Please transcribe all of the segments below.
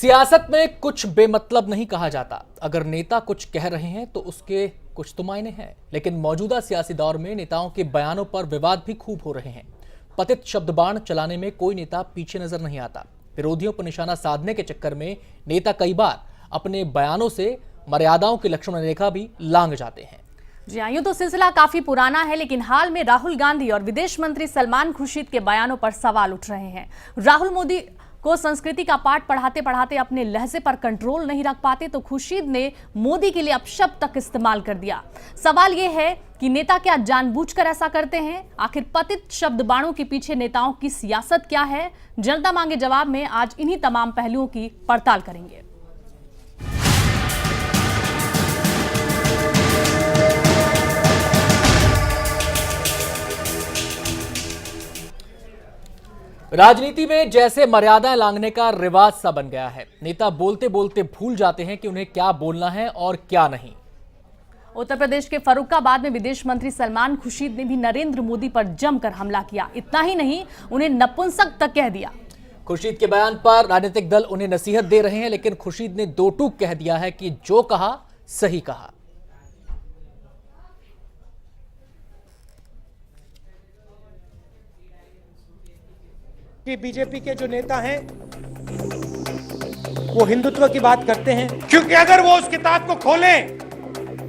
सियासत में कुछ बेमतलब नहीं कहा जाता। अगर नेता कुछ कह रहे हैं तो उसके कुछ तो मायने हैं, लेकिन मौजूदा सियासी दौर में नेताओं के बयानों पर विवाद भी खूब हो रहे हैं। पतित शब्द बाण चलाने में कोई नेता पीछे नजर नहीं आता। विरोधियों पर निशाना साधने के चक्कर में नेता कई बार अपने बयानों से मर्यादाओं की लक्ष्मण रेखा भी लांघ जाते हैं। जी हाँ, यूं तो सिलसिला काफी पुराना है, लेकिन हाल में राहुल गांधी और विदेश मंत्री सलमान खुर्शीद के बयानों पर सवाल उठ रहे हैं। राहुल मोदी को संस्कृति का पाठ पढ़ाते पढ़ाते अपने लहजे पर कंट्रोल नहीं रख पाते तो खुर्शीद ने मोदी के लिए अपशब्द तक इस्तेमाल कर दिया। सवाल यह है कि नेता क्या जानबूझकर ऐसा करते हैं? आखिर पतित शब्द बाणों के पीछे नेताओं की सियासत क्या है? जनता मांगे जवाब में आज इन्हीं तमाम पहलुओं की पड़ताल करेंगे। राजनीति में जैसे मर्यादाएं लांघने का रिवाज सा बन गया है। नेता बोलते बोलते भूल जाते हैं कि उन्हें क्या बोलना है और क्या नहीं। उत्तर प्रदेश के फर्रुखाबाद में विदेश मंत्री सलमान खुर्शीद ने भी नरेंद्र मोदी पर जमकर हमला किया। इतना ही नहीं, उन्हें नपुंसक तक कह दिया। खुर्शीद के बयान पर राजनीतिक दल उन्हें नसीहत दे रहे हैं, लेकिन खुर्शीद ने दो टूक कह दिया है कि जो कहा सही कहा। कि बीजेपी के जो नेता हैं वो हिंदुत्व की बात करते हैं, क्योंकि अगर वो उस किताब को खोलें,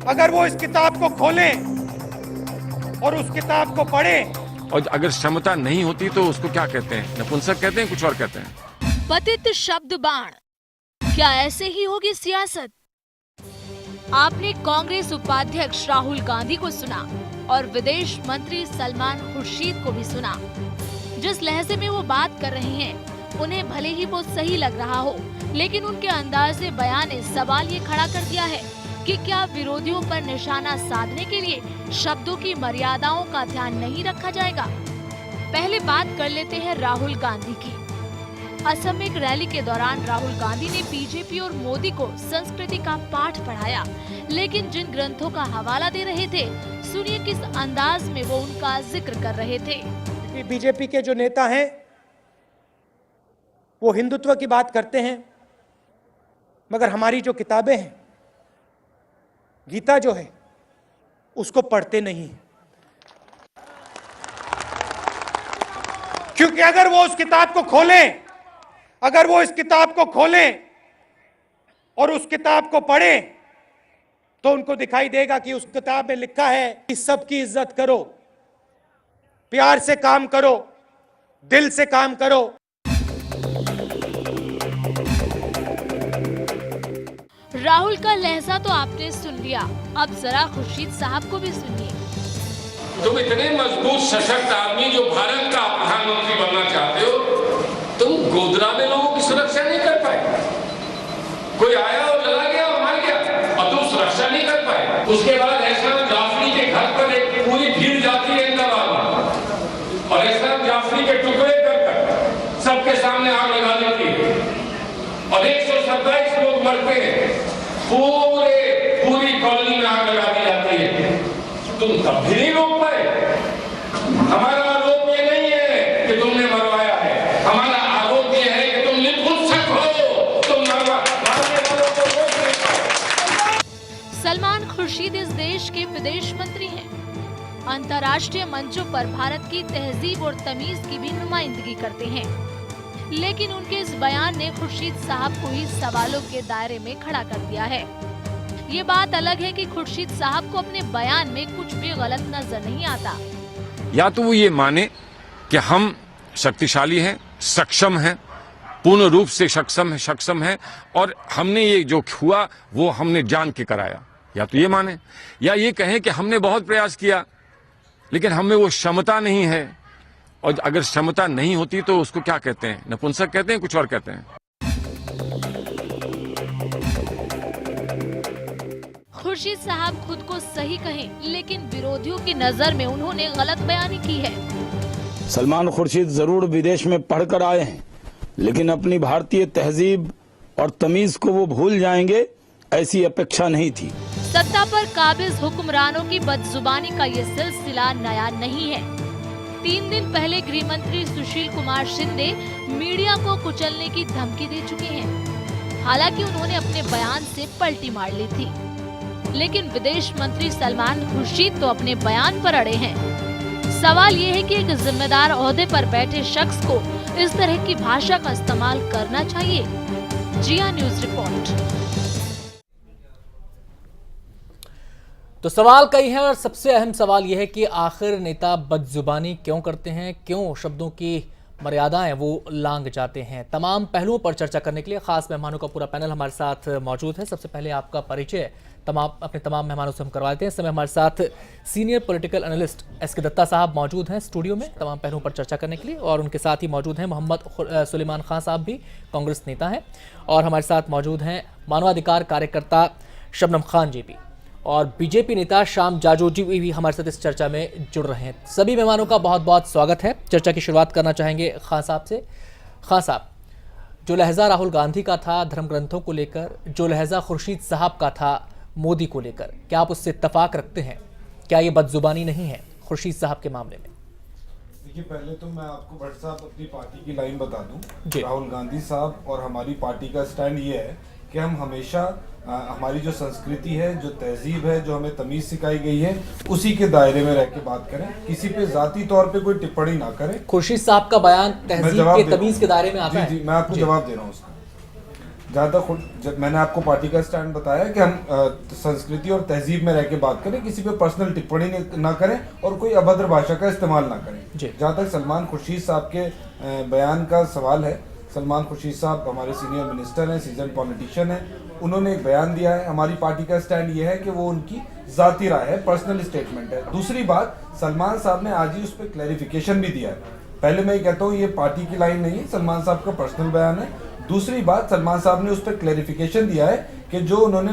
अगर वो इस किताब को खोलें और उस किताब को पढ़ें, और अगर क्षमता नहीं होती तो उसको क्या कहते हैं? नपुंसक कहते हैं, कुछ और कहते हैं। पतित शब्द बाण, क्या ऐसे ही होगी सियासत? आपने कांग्रेस उपाध्यक्ष राहुल गांधी को सुना और विदेश मंत्री सलमान खुर्शीद को भी सुना। जिस लहजे में वो बात कर रहे हैं, उन्हें भले ही वो सही लग रहा हो, लेकिन उनके अंदाज से बयान ने सवाल ये खड़ा कर दिया है कि क्या विरोधियों पर निशाना साधने के लिए शब्दों की मर्यादाओं का ध्यान नहीं रखा जाएगा? पहले बात कर लेते हैं राहुल गांधी की। असम में एक रैली के दौरान राहुल गांधी ने बीजेपी और मोदी को संस्कृति का पाठ पढ़ाया, लेकिन जिन ग्रंथों का हवाला दे रहे थे, सुनिए किस अंदाज में वो उनका जिक्र कर रहे थे। बीजेपी के जो नेता हैं वो हिंदुत्व की बात करते हैं, मगर हमारी जो किताबें हैं, गीता जो है, उसको पढ़ते नहीं। क्योंकि अगर वो उस किताब को खोलें, अगर वो इस किताब को खोलें और उस किताब को पढ़ें, तो उनको दिखाई देगा कि उस किताब में लिखा है कि सबकी इज्जत करो, प्यार से काम करो, दिल से काम करो। राहुल का लहजा तो आपने सुन लिया, अब जरा खुर्शीद साहब को भी सुनिए। तुम इतने मजबूत सशक्त आदमी जो भारत का प्रधानमंत्री बनना चाहते हो, तुम गोधरा में लोगों की सुरक्षा नहीं कर पाए। कोई आया और लड़ा गया और मार गया और तुम सुरक्षा नहीं कर पाए। उसके बाद एहसान जाफरी के घर पर एक पूरी भीड़ जाती है और एहसान जाफरी के टुकड़े कर सबके सामने आग लगा देती है और 127 लोग मरते हैं, पूरी कॉलोनी में आग लगा दी जाती है। तुम तब भी नहीं रोक पाए। हमारा आरोप ये नहीं है कि तुमने मरवाया है, हमारा आरोप ये है कि तुम नपुंसक हो, तुम मारने वालों को रोक नहीं पाए। सलमान खुर्शीद इस देश के विदेश मंत्री हैं। अंतर्राष्ट्रीय मंचों पर भारत की तहजीब और तमीज की भी नुमाइंदगी करते हैं, लेकिन उनके इस बयान ने खुर्शीद साहब को ही सवालों के दायरे में खड़ा कर दिया है। ये बात अलग है कि खुर्शीद साहब को अपने बयान में कुछ भी गलत नजर नहीं आता। या तो वो ये माने कि हम शक्तिशाली हैं, सक्षम हैं, पूर्ण रूप से सक्षम है और हमने ये जो हुआ वो हमने जान के कराया, या तो ये माने, या ये कहें कि हमने बहुत प्रयास किया लेकिन हमें वो क्षमता नहीं है, और अगर क्षमता नहीं होती तो उसको क्या कहते हैं? नपुंसक कहते हैं, कुछ और कहते हैं। खुर्शीद साहब खुद को सही कहें, लेकिन विरोधियों की नजर में उन्होंने गलत बयानी की है। सलमान खुर्शीद जरूर विदेश में पढ़कर आए हैं, लेकिन अपनी भारतीय तहजीब और तमीज को वो भूल जाएंगे, ऐसी अपेक्षा नहीं थी। सत्ता पर काबिज हुक्मरानों की बदजुबानी का ये सिलसिला नया नहीं है। 3 दिन पहले गृह मंत्री सुशील कुमार शिंदे मीडिया को कुचलने की धमकी दे चुके हैं। हालांकि उन्होंने अपने बयान से पलटी मार ली थी, लेकिन विदेश मंत्री सलमान खुर्शीद तो अपने बयान पर अड़े हैं। सवाल ये है कि एक जिम्मेदार ओहदे पर बैठे शख्स को इस तरह की भाषा का इस्तेमाल करना चाहिए? जिया न्यूज रिपोर्ट। तो सवाल कई हैं और सबसे अहम सवाल यह है कि आखिर नेता बदजुबानी क्यों करते हैं, क्यों शब्दों की मर्यादाएं वो लांघ जाते हैं। तमाम पहलुओं पर चर्चा करने के लिए खास मेहमानों का पूरा पैनल हमारे साथ मौजूद है। सबसे पहले आपका परिचय अपने तमाम मेहमानों से हम करवा देते हैं। इस समय हमारे साथ सीनियर पॉलिटिकल एनालिस्ट एस के दत्ता साहब मौजूद हैं स्टूडियो में तमाम पहलुओं पर चर्चा करने के लिए, और उनके साथ ही मौजूद हैं मोहम्मद सुलेमान खान साहब भी कांग्रेस नेता हैं, और हमारे साथ मौजूद हैं मानवाधिकार कार्यकर्ता शबनम खान जी भी, और बीजेपी नेता श्याम जाजू जी भी हमारे साथ इस चर्चा में जुड़ रहे हैं। सभी मेहमानों का बहुत बहुत स्वागत है। चर्चा की शुरुआत करना चाहेंगे खान साहब से। खान साहब, जो लहजा राहुल गांधी का था धर्म ग्रंथों को लेकर, जो लहजा खुर्शीद साहब का था मोदी को लेकर, क्या आप उससे इत्तेफाक रखते हैं? क्या ये बदजुबानी नहीं है खुर्शीद साहब के मामले में? देखिए, पहले तो मैं आपको भट्ट साहब अपनी पार्टी की लाइन बता दूं। जी। राहुल गांधी साहब और हमारी पार्टी का स्टैंड ये है कि हम हमेशा हमारी जो संस्कृति है, जो तहजीब है, जो हमें तमीज सिखाई गई है, उसी के दायरे में रह के बात करें, किसी पे जाती तौर पे कोई टिप्पणी ना करें। खुर्शीद साहब का बयान तहजीब के तमीज के दायरे में आता है। जी, मैं आपको जवाब दे रहा हूँ उसका। जहाँ तक मैंने आपको पार्टी का स्टैंड बताया कि हम संस्कृति और तहजीब में रह के बात करें, किसी पे पर्सनल टिप्पणी ना करें और कोई अभद्र भाषा का इस्तेमाल ना करें। जहाँ तक सलमान खुर्शीद साहब के बयान का सवाल है, सलमान खुर्शीद साहब हमारे सीनियर मिनिस्टर हैं, सीजन पॉलिटिशियन हैं। उन्होंने एक बयान दिया है। हमारी पार्टी का स्टैंड ये है कि वो उनकी जाती राय है, पर्सनल स्टेटमेंट है। दूसरी बात, सलमान साहब ने आज ही उस पर क्लैरिफिकेशन भी दिया है। पहले मैं ये कहता हूँ ये पार्टी की लाइन नहीं है, सलमान साहब का पर्सनल बयान है। दूसरी बात, सलमान साहब ने उस पर क्लैरिफिकेशन दिया है कि जो उन्होंने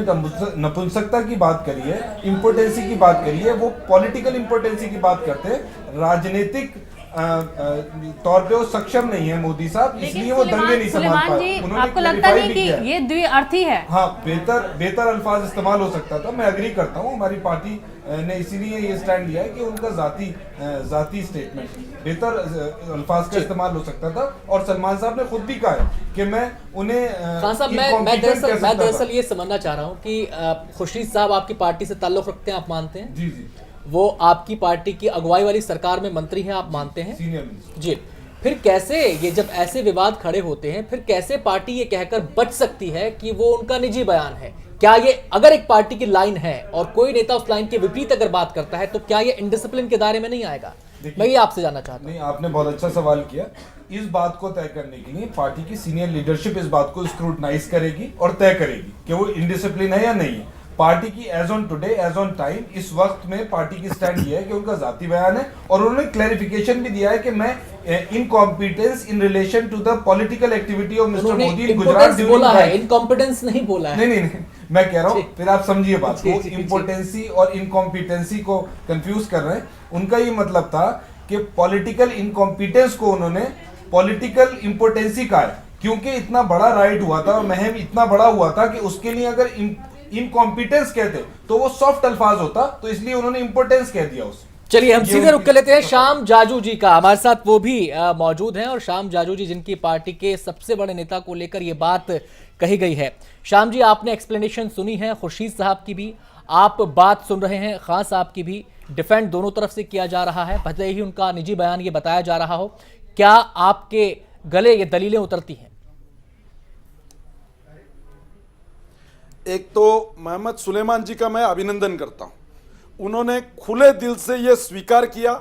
नपुंसकता की बात करी है, इम्पोर्टेंसी की बात करी है, वो पॉलिटिकल इम्पोर्टेंसी की बात करते हैं। राजनीतिक तौर पे वो सक्षम नहीं है मोदी साहब, इसलिए वो दंगे नहीं संभाल पाए। उन्होंने आपको लगता नहीं कि ये द्विअर्थी है? हाँ, बेहतर अल्फाज इस्तेमाल हो सकता था, मैं एग्री करता हूँ। हमारी पार्टी ने इसीलिए ये स्टैंड लिया है कि उनका जाती स्टेटमेंट, बेहतर अल्फाज का इस्तेमाल हो सकता था। और सलमान साहब ने खुद भी कहा है कि मैं उन्हें खान साहब, मैं दरअसल ये समझना चाह रहा हूँ कि खुर्शीद साहब आपकी पार्टी से ताल्लुक रखते हैं, आप मानते हैं? जी जी, वो आपकी पार्टी की अगुवाई वाली सरकार में मंत्री हैं, आप मानते हैं? सीनियर मिनिस्टर जी। फिर कैसे ये जब ऐसे विवाद खड़े होते हैं, फिर कैसे पार्टी ये कहकर बच सकती है कि वो उनका निजी बयान है? क्या ये अगर एक पार्टी की लाइन है और कोई नेता उस लाइन के विपरीत अगर बात करता है तो क्या ये इनडिसिप्लिन के दायरे में नहीं आएगा? मैं ये आपसे जानना चाहता हूँ। नहीं, आपने बहुत अच्छा सवाल किया। इस बात को तय करने के लिए पार्टी की सीनियर लीडरशिप इस बात को स्क्रूटनाइज करेगी और तय करेगी कि वो इनडिसिप्लिन है या नहीं है। पार्टी की as on today, as on time, इस वक्त में पार्टी की स्टैंड ये है कि उनका जाती बयान है, और उन्होंने क्लैरिफिकेशन भी दिया है कि मैं incompetence in relation to the political activity of mister Modi in Gujarat बोला है, इनकॉम्पिटेंस नहीं बोला है। नहीं, मैं कह रहा हूँ, फिर आप समझिए बात को। इम्पोर्टेंसी और इनकॉम्पिटेंसी को कंफ्यूज कर रहे हैं। उनका ये मतलब था कि पॉलिटिकल इनकॉम्पिटेंस को उन्होंने पॉलिटिकल इम्पोर्टेंसी कहा है, क्योंकि इतना बड़ा राइड हुआ था और मुहिम इतना बड़ा हुआ था कि उसके लिए अगर इनकॉम्पिटेंस कहते तो वो सॉफ्ट अल्फाज होता, तो इसलिए उन्होंने इंपोर्टेंस कह दिया उसे। चलिए हम सीधे रुक कर लेते हैं श्याम जाजू जी का। हमारे साथ वो भी मौजूद हैं, और श्याम जाजू जी जिनकी पार्टी के सबसे बड़े नेता को लेकर ये बात कही गई है। श्याम जी, आपने एक्सप्लेनेशन सुनी है खुर्शीद साहब की भी, आप बात सुन रहे हैं खान साहब की भी। डिफेंड दोनों तरफ से किया जा रहा है, भले ही उनका निजी बयान ये बताया जा रहा हो। क्या आपके गले ये दलीलें उतरती हैं? एक तो मोहम्मद सुलेमान जी का मैं अभिनंदन करता हूं। उन्होंने खुले दिल से यह स्वीकार किया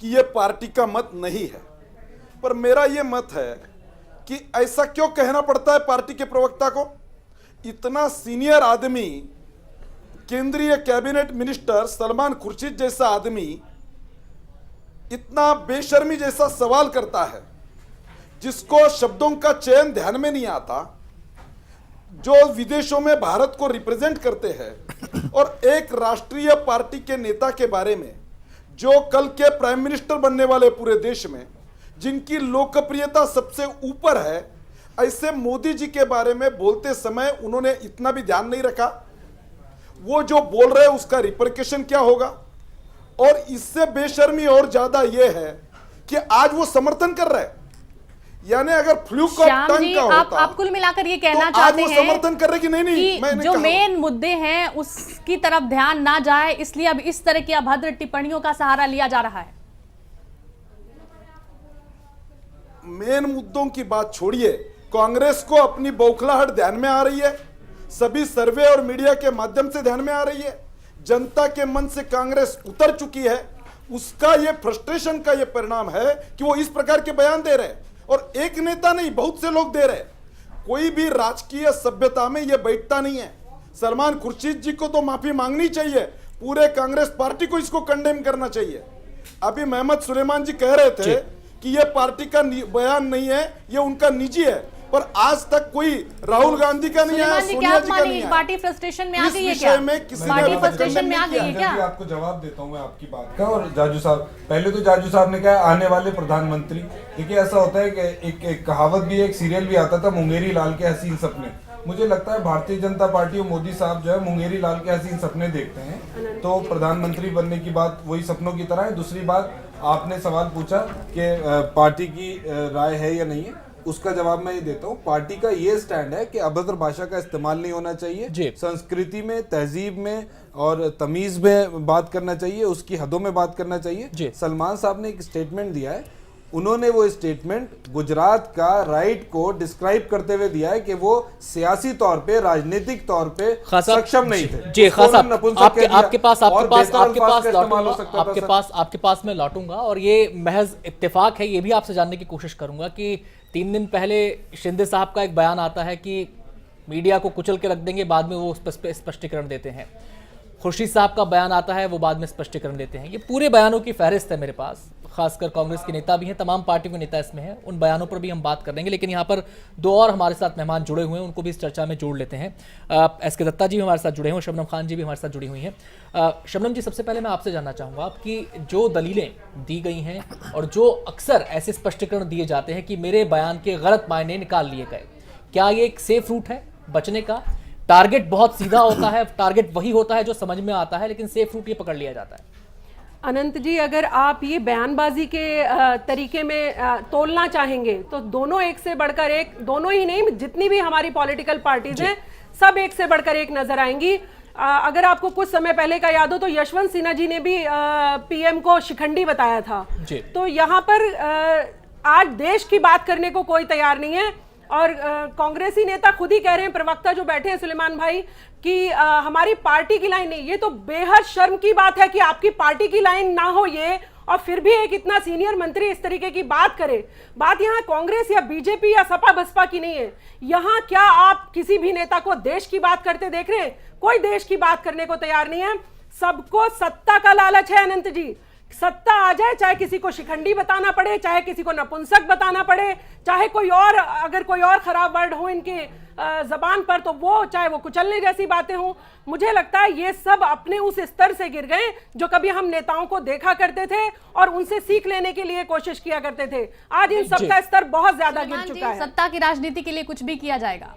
कि यह पार्टी का मत नहीं है। पर मेरा यह मत है कि ऐसा क्यों कहना पड़ता है पार्टी के प्रवक्ता को? इतना सीनियर आदमी, केंद्रीय कैबिनेट मिनिस्टर सलमान खुर्शीद जैसा आदमी इतना बेशर्मी जैसा सवाल करता है, जिसको शब्दों का चयन ध्यान में नहीं आता, जो विदेशों में भारत को रिप्रेजेंट करते हैं, और एक राष्ट्रीय पार्टी के नेता के बारे में, जो कल के प्राइम मिनिस्टर बनने वाले पूरे देश में, जिनकी लोकप्रियता सबसे ऊपर है, ऐसे मोदी जी के बारे में बोलते समय उन्होंने इतना भी ध्यान नहीं रखा। वो जो बोल रहे हैं उसका रिपरकशन क्या होगा? और इससे बेशर्मी और ज्यादा यह है कि आज वो समर्थन कर रहे हैं। यानी अगर फ्लूक ऑफ श्याम टंग जी, का आप होता कुल मिलाकर ये कहना तो आज चाहते वो हैं समर्थन कर रहे कि नहीं कि मैंने जो कहा। मेन मुद्दे हैं उसकी तरफ ध्यान ना जाए, इसलिए अब इस तरह की अभद्र टिप्पणियों का सहारा लिया जा रहा है। मेन मुद्दों की बात छोड़िए, कांग्रेस को अपनी बौखलाहट ध्यान में आ रही है, सभी सर्वे और मीडिया के माध्यम से ध्यान में आ रही है, जनता के मन से कांग्रेस उतर चुकी है। उसका ये फ्रस्ट्रेशन का ये परिणाम है कि वो इस प्रकार के बयान दे रहे हैं, और एक नेता नहीं बहुत से लोग दे रहे हैं। कोई भी राजकीय सभ्यता में ये बैठता नहीं है। सलमान खुर्शीद जी को तो माफी मांगनी चाहिए, पूरे कांग्रेस पार्टी को इसको कंडेम करना चाहिए। अभी मोहम्मद सुलेमान जी कह रहे थे कि ये पार्टी का बयान नहीं है, ये उनका निजी है, पर आज तक कोई राहुल गांधी का नहीं आया, सोनिया जी का नहीं आया। पार्टी फ्रस्ट्रेशन में आ इस गई है विषय क्या? में किसी ने पार्टी अभी तक फ्रस्ट्रेशन में आ गई है अंजन क्या? जी, आपको जवाब देता हूं मैं आपकी बात का। और जाजू साहब, पहले तो जाजू साहब ने कहा आने वाले प्रधानमंत्री। देखिए ऐसा होता है कि एक कहावत भी, एक सीरियल भी आता था, मुंगेरी लाल के हसीन सपने। मुझे लगता है भारतीय जनता पार्टी और मोदी साहब जो है मुंगेरी लाल के हसीन सपने देखते हैं, तो प्रधानमंत्री बनने की बात वही सपनों की तरह है। दूसरी बात, आपने सवाल पूछा कि पार्टी की राय है या नहीं है, उसका जवाब मैं ये देता हूँ। पार्टी का ये स्टैंड है कि अभद्र भाषा का इस्तेमाल नहीं होना चाहिए, संस्कृति में, तहजीब में और तमीज में बात करना चाहिए, उसकी हदों में बात करना चाहिए। सलमान साहब ने एक स्टेटमेंट दिया है, उन्होंने वो स्टेटमेंट गुजरात का राइट को डिस्क्राइब करते हुए दिया है कि वो सियासी तौर पे, राजनीतिक तौर पे सक्षम नहीं थे। जी खासा, आपके पास मैं लौटूंगा, और ये महज इत्तेफाक है, ये भी आपसे जानने की कोशिश करूंगा कि 3 दिन पहले शिंदे साहब का एक बयान आता है कि मीडिया को कुचल के रख देंगे, बाद में वो स्पष्टीकरण देते हैं। खुर्शीद साहब का बयान आता है, वो बाद में स्पष्टीकरण देते हैं। ये पूरे बयानों की फहरिस्त है मेरे पास, खासकर कांग्रेस के नेता भी हैं, तमाम पार्टियों के नेता इसमें हैं, उन बयानों पर भी हम बात कर लेंगे। लेकिन यहाँ पर 2 और हमारे साथ मेहमान जुड़े हुए हैं, उनको भी इस चर्चा में जोड़ लेते हैं। एस.के. दत्ता जी भी हमारे साथ जुड़े हैं, शबनम खान जी भी हमारे साथ जुड़ी हुई हैं। शबनम जी, सबसे पहले मैं आपसे जानना चाहूँगा, आपकी जो दलीलें दी गई हैं और जो अक्सर ऐसे स्पष्टीकरण दिए जाते हैं कि मेरे बयान के गलत मायने निकाल लिए गए, क्या ये एक सेफ रूट है बचने का? टारगेट बहुत सीधा होता है, टारगेट वही होता है जो समझ में आता है, लेकिन सेफ रूट ये पकड़ लिया जाता है। अनंत जी, अगर आप ये बयानबाजी के तरीके में तोलना चाहेंगे तो दोनों एक से बढ़कर एक, दोनों ही नहीं, जितनी भी हमारी पॉलिटिकल पार्टीज हैं सब एक से बढ़कर एक नजर आएंगी। अगर आपको कुछ समय पहले का याद हो तो यशवंत सिन्हा जी ने भी पीएम को शिखंडी बताया था। तो यहाँ पर आज देश की बात करने को कोई तैयार नहीं है, और कांग्रेसी नेता खुद ही कह रहे हैं, प्रवक्ता जो बैठे हैं सुलेमान भाई, कि हमारी पार्टी की लाइन नहीं। ये तो बेहद शर्म की बात है कि आपकी पार्टी की लाइन ना हो ये, और फिर भी एक इतना सीनियर मंत्री इस तरीके की बात करे। बात यहाँ कांग्रेस या बीजेपी या सपा बसपा की नहीं है। यहाँ क्या आप किसी भी नेता को देश की बात करते देख रहे हैं? कोई देश की बात करने को तैयार नहीं है। सबको सत्ता का लालच है अनंत जी, सत्ता आ जाए, चाहे किसी को शिखंडी बताना पड़े, चाहे किसी को नपुंसक बताना पड़े, चाहे कोई और, अगर कोई और खराब वर्ड हो इनके जबान पर तो वो, चाहे वो कुचलने जैसी बातें हो। मुझे लगता है ये सब अपने उस स्तर से गिर गए जो कभी हम नेताओं को देखा करते थे और उनसे सीख लेने के लिए कोशिश किया करते थे। आज इन सब का स्तर बहुत ज्यादा गिर चुका है। सत्ता की राजनीति के लिए कुछ भी किया जाएगा?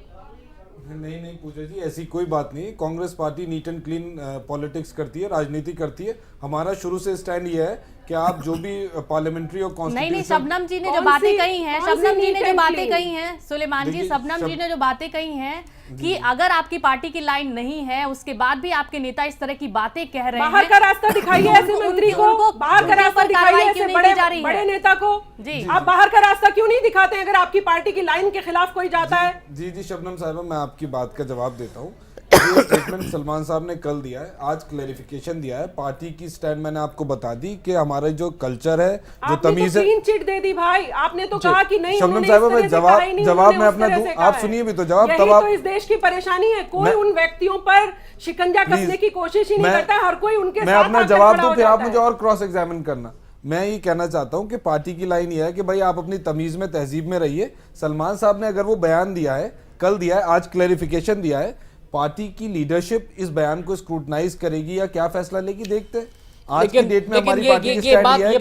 नहीं पूजा जी, ऐसी कोई बात नहीं। Congress party neat and clean politics करती है, राजनीति करती है। हमारा शुरू से स्टैंड ये है कि आप जो भी पार्लियामेंट्री और कॉन्स्टिट्यूशन, नहीं, शबनम जी ने जो बातें कही हैं, शबनम जी ने जो बातें कही हैं, सुलेमान जी, शबनम जी ने जो बातें कही हैं कि अगर आपकी पार्टी की लाइन नहीं है, उसके बाद भी आपके नेता इस तरह की बातें कह रहे हैं, बाहर का रास्ता दिखाइए ऐसे मंत्री को, बाहर का रास्ता दिखाइए ऐसे बड़े नेता को। जी, आप बाहर का रास्ता क्यों नहीं दिखाते अगर आपकी पार्टी की लाइन के खिलाफ कोई जाता है? जी शबनम साहिबा, मैं आपकी बात का जवाब देता हूँ। ये स्टेटमेंट सलमान साहब ने कल दिया है, आज क्लैरिफिकेशन दिया है। पार्टी की स्टैंड मैंने आपको बता दी कि हमारा जो कल्चर है, जो तमीज है। क्लीन चिट दे दी भाई, आपने तो कहा कि नहीं। शबनम साहिबा, मैं जवाब मैं अपना दूं, आप सुनिए भी तो जवाब। तब आप, तो इस देश की परेशानी है, कोई उन व्यक्तियों पर शिकंजा कसने की कोशिश ही नहीं करता, हर कोई उनके साथ। मैं अपना जवाब दूं, फिर आप मुझे और क्रॉस एग्जामिन करना। मैं ये कहना चाहता हूं कि पार्टी की लाइन ये है कि भाई आप अपनी तमीज में, तहजीब में रहिए। सलमान साहब ने अगर वो बयान दिया है, कल दिया है, आज क्लैरिफिकेशन दिया है, पार्टी की लीडरशिप इस बयान को स्क्रूटनाइज करेगी या क्या फैसला लेगी, देखते हैं। आज की डेट में हमारी पार्टी की स्टैंड है कि ये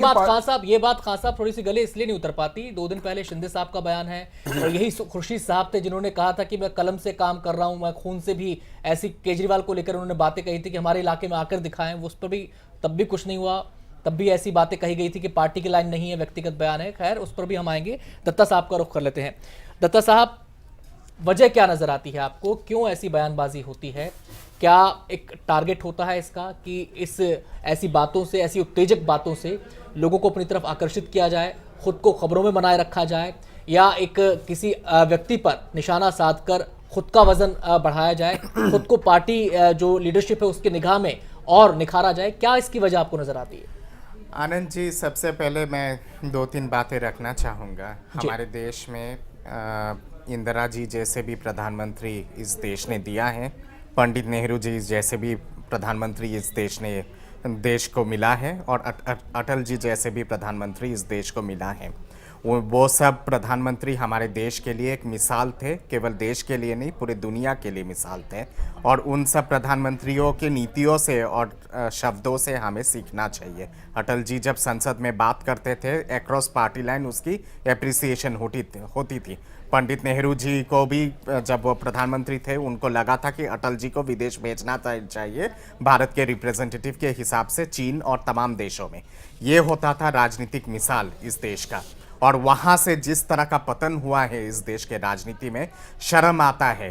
बात खान साहब थोड़ी सी गले इसलिए नहीं उतर पाती। 2 दिन पहले शिंदे साहब का बयान है, और यही खुर्शीद साहब थे जिन्होंने कहा था कि मैं कलम से काम कर रहा हूं, मैं खून से भी, ऐसी केजरीवाल को लेकर उन्होंने बातें कही थी कि हमारे इलाके में आकर दिखाएं, उस पर भी तब भी कुछ नहीं हुआ। तब भी ऐसी बातें कही गई थी कि पार्टी की लाइन नहीं है, व्यक्तिगत बयान है। खैर, उस पर भी हम आएंगे। दत्ता साहब का रुख कर लेते हैं। दत्ता साहब, वजह क्या नजर आती है आपको, क्यों ऐसी बयानबाजी होती है? क्या एक टारगेट होता है इसका कि इस ऐसी बातों से, ऐसी उत्तेजक बातों से लोगों को अपनी तरफ आकर्षित किया जाए, खुद को खबरों में बनाए रखा जाए, या एक किसी व्यक्ति पर निशाना साधकर खुद का वजन बढ़ाया जाए, खुद को पार्टी जो लीडरशिप है उसके निगाह में और निखारा जाए? क्या इसकी वजह आपको नजर आती है? आनंद जी, सबसे पहले मैं 2-3 बातें रखना चाहूँगा। हमारे देश में इंदिरा जी जैसे भी प्रधानमंत्री इस देश ने दिया है, पंडित नेहरू जी जैसे भी प्रधानमंत्री इस देश को मिला है, और अटल जी जैसे भी प्रधानमंत्री इस देश को मिला है। वो सब प्रधानमंत्री हमारे देश के लिए एक मिसाल थे, केवल देश के लिए नहीं, पूरी दुनिया के लिए मिसाल थे। और उन सब प्रधानमंत्रियों की नीतियों से और शब्दों से हमें सीखना चाहिए। अटल जी जब संसद में बात करते थे, अक्रॉस पार्टी लाइन उसकी एप्रिसिएशन होती थी। पंडित नेहरू जी को भी जब वो प्रधानमंत्री थे, उनको लगा था कि अटल जी को विदेश भेजना चाहिए भारत के रिप्रेजेंटेटिव के हिसाब से चीन और तमाम देशों में। ये होता था राजनीतिक मिसाल इस देश का। और वहाँ से जिस तरह का पतन हुआ है इस देश के राजनीति में, शर्म आता है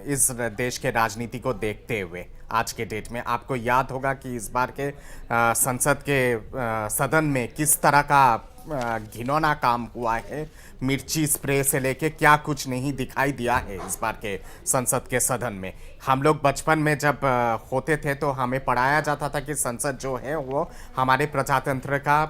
इस देश के राजनीति को देखते हुए। आज के डेट में आपको याद होगा कि इस बार के संसद के सदन में किस तरह का घिनौना काम हुआ है। मिर्ची स्प्रे से लेके क्या कुछ नहीं दिखाई दिया है इस बार के संसद के सदन में। हम लोग बचपन में जब होते थे तो हमें पढ़ाया जाता था कि संसद जो है वो हमारे प्रजातंत्र का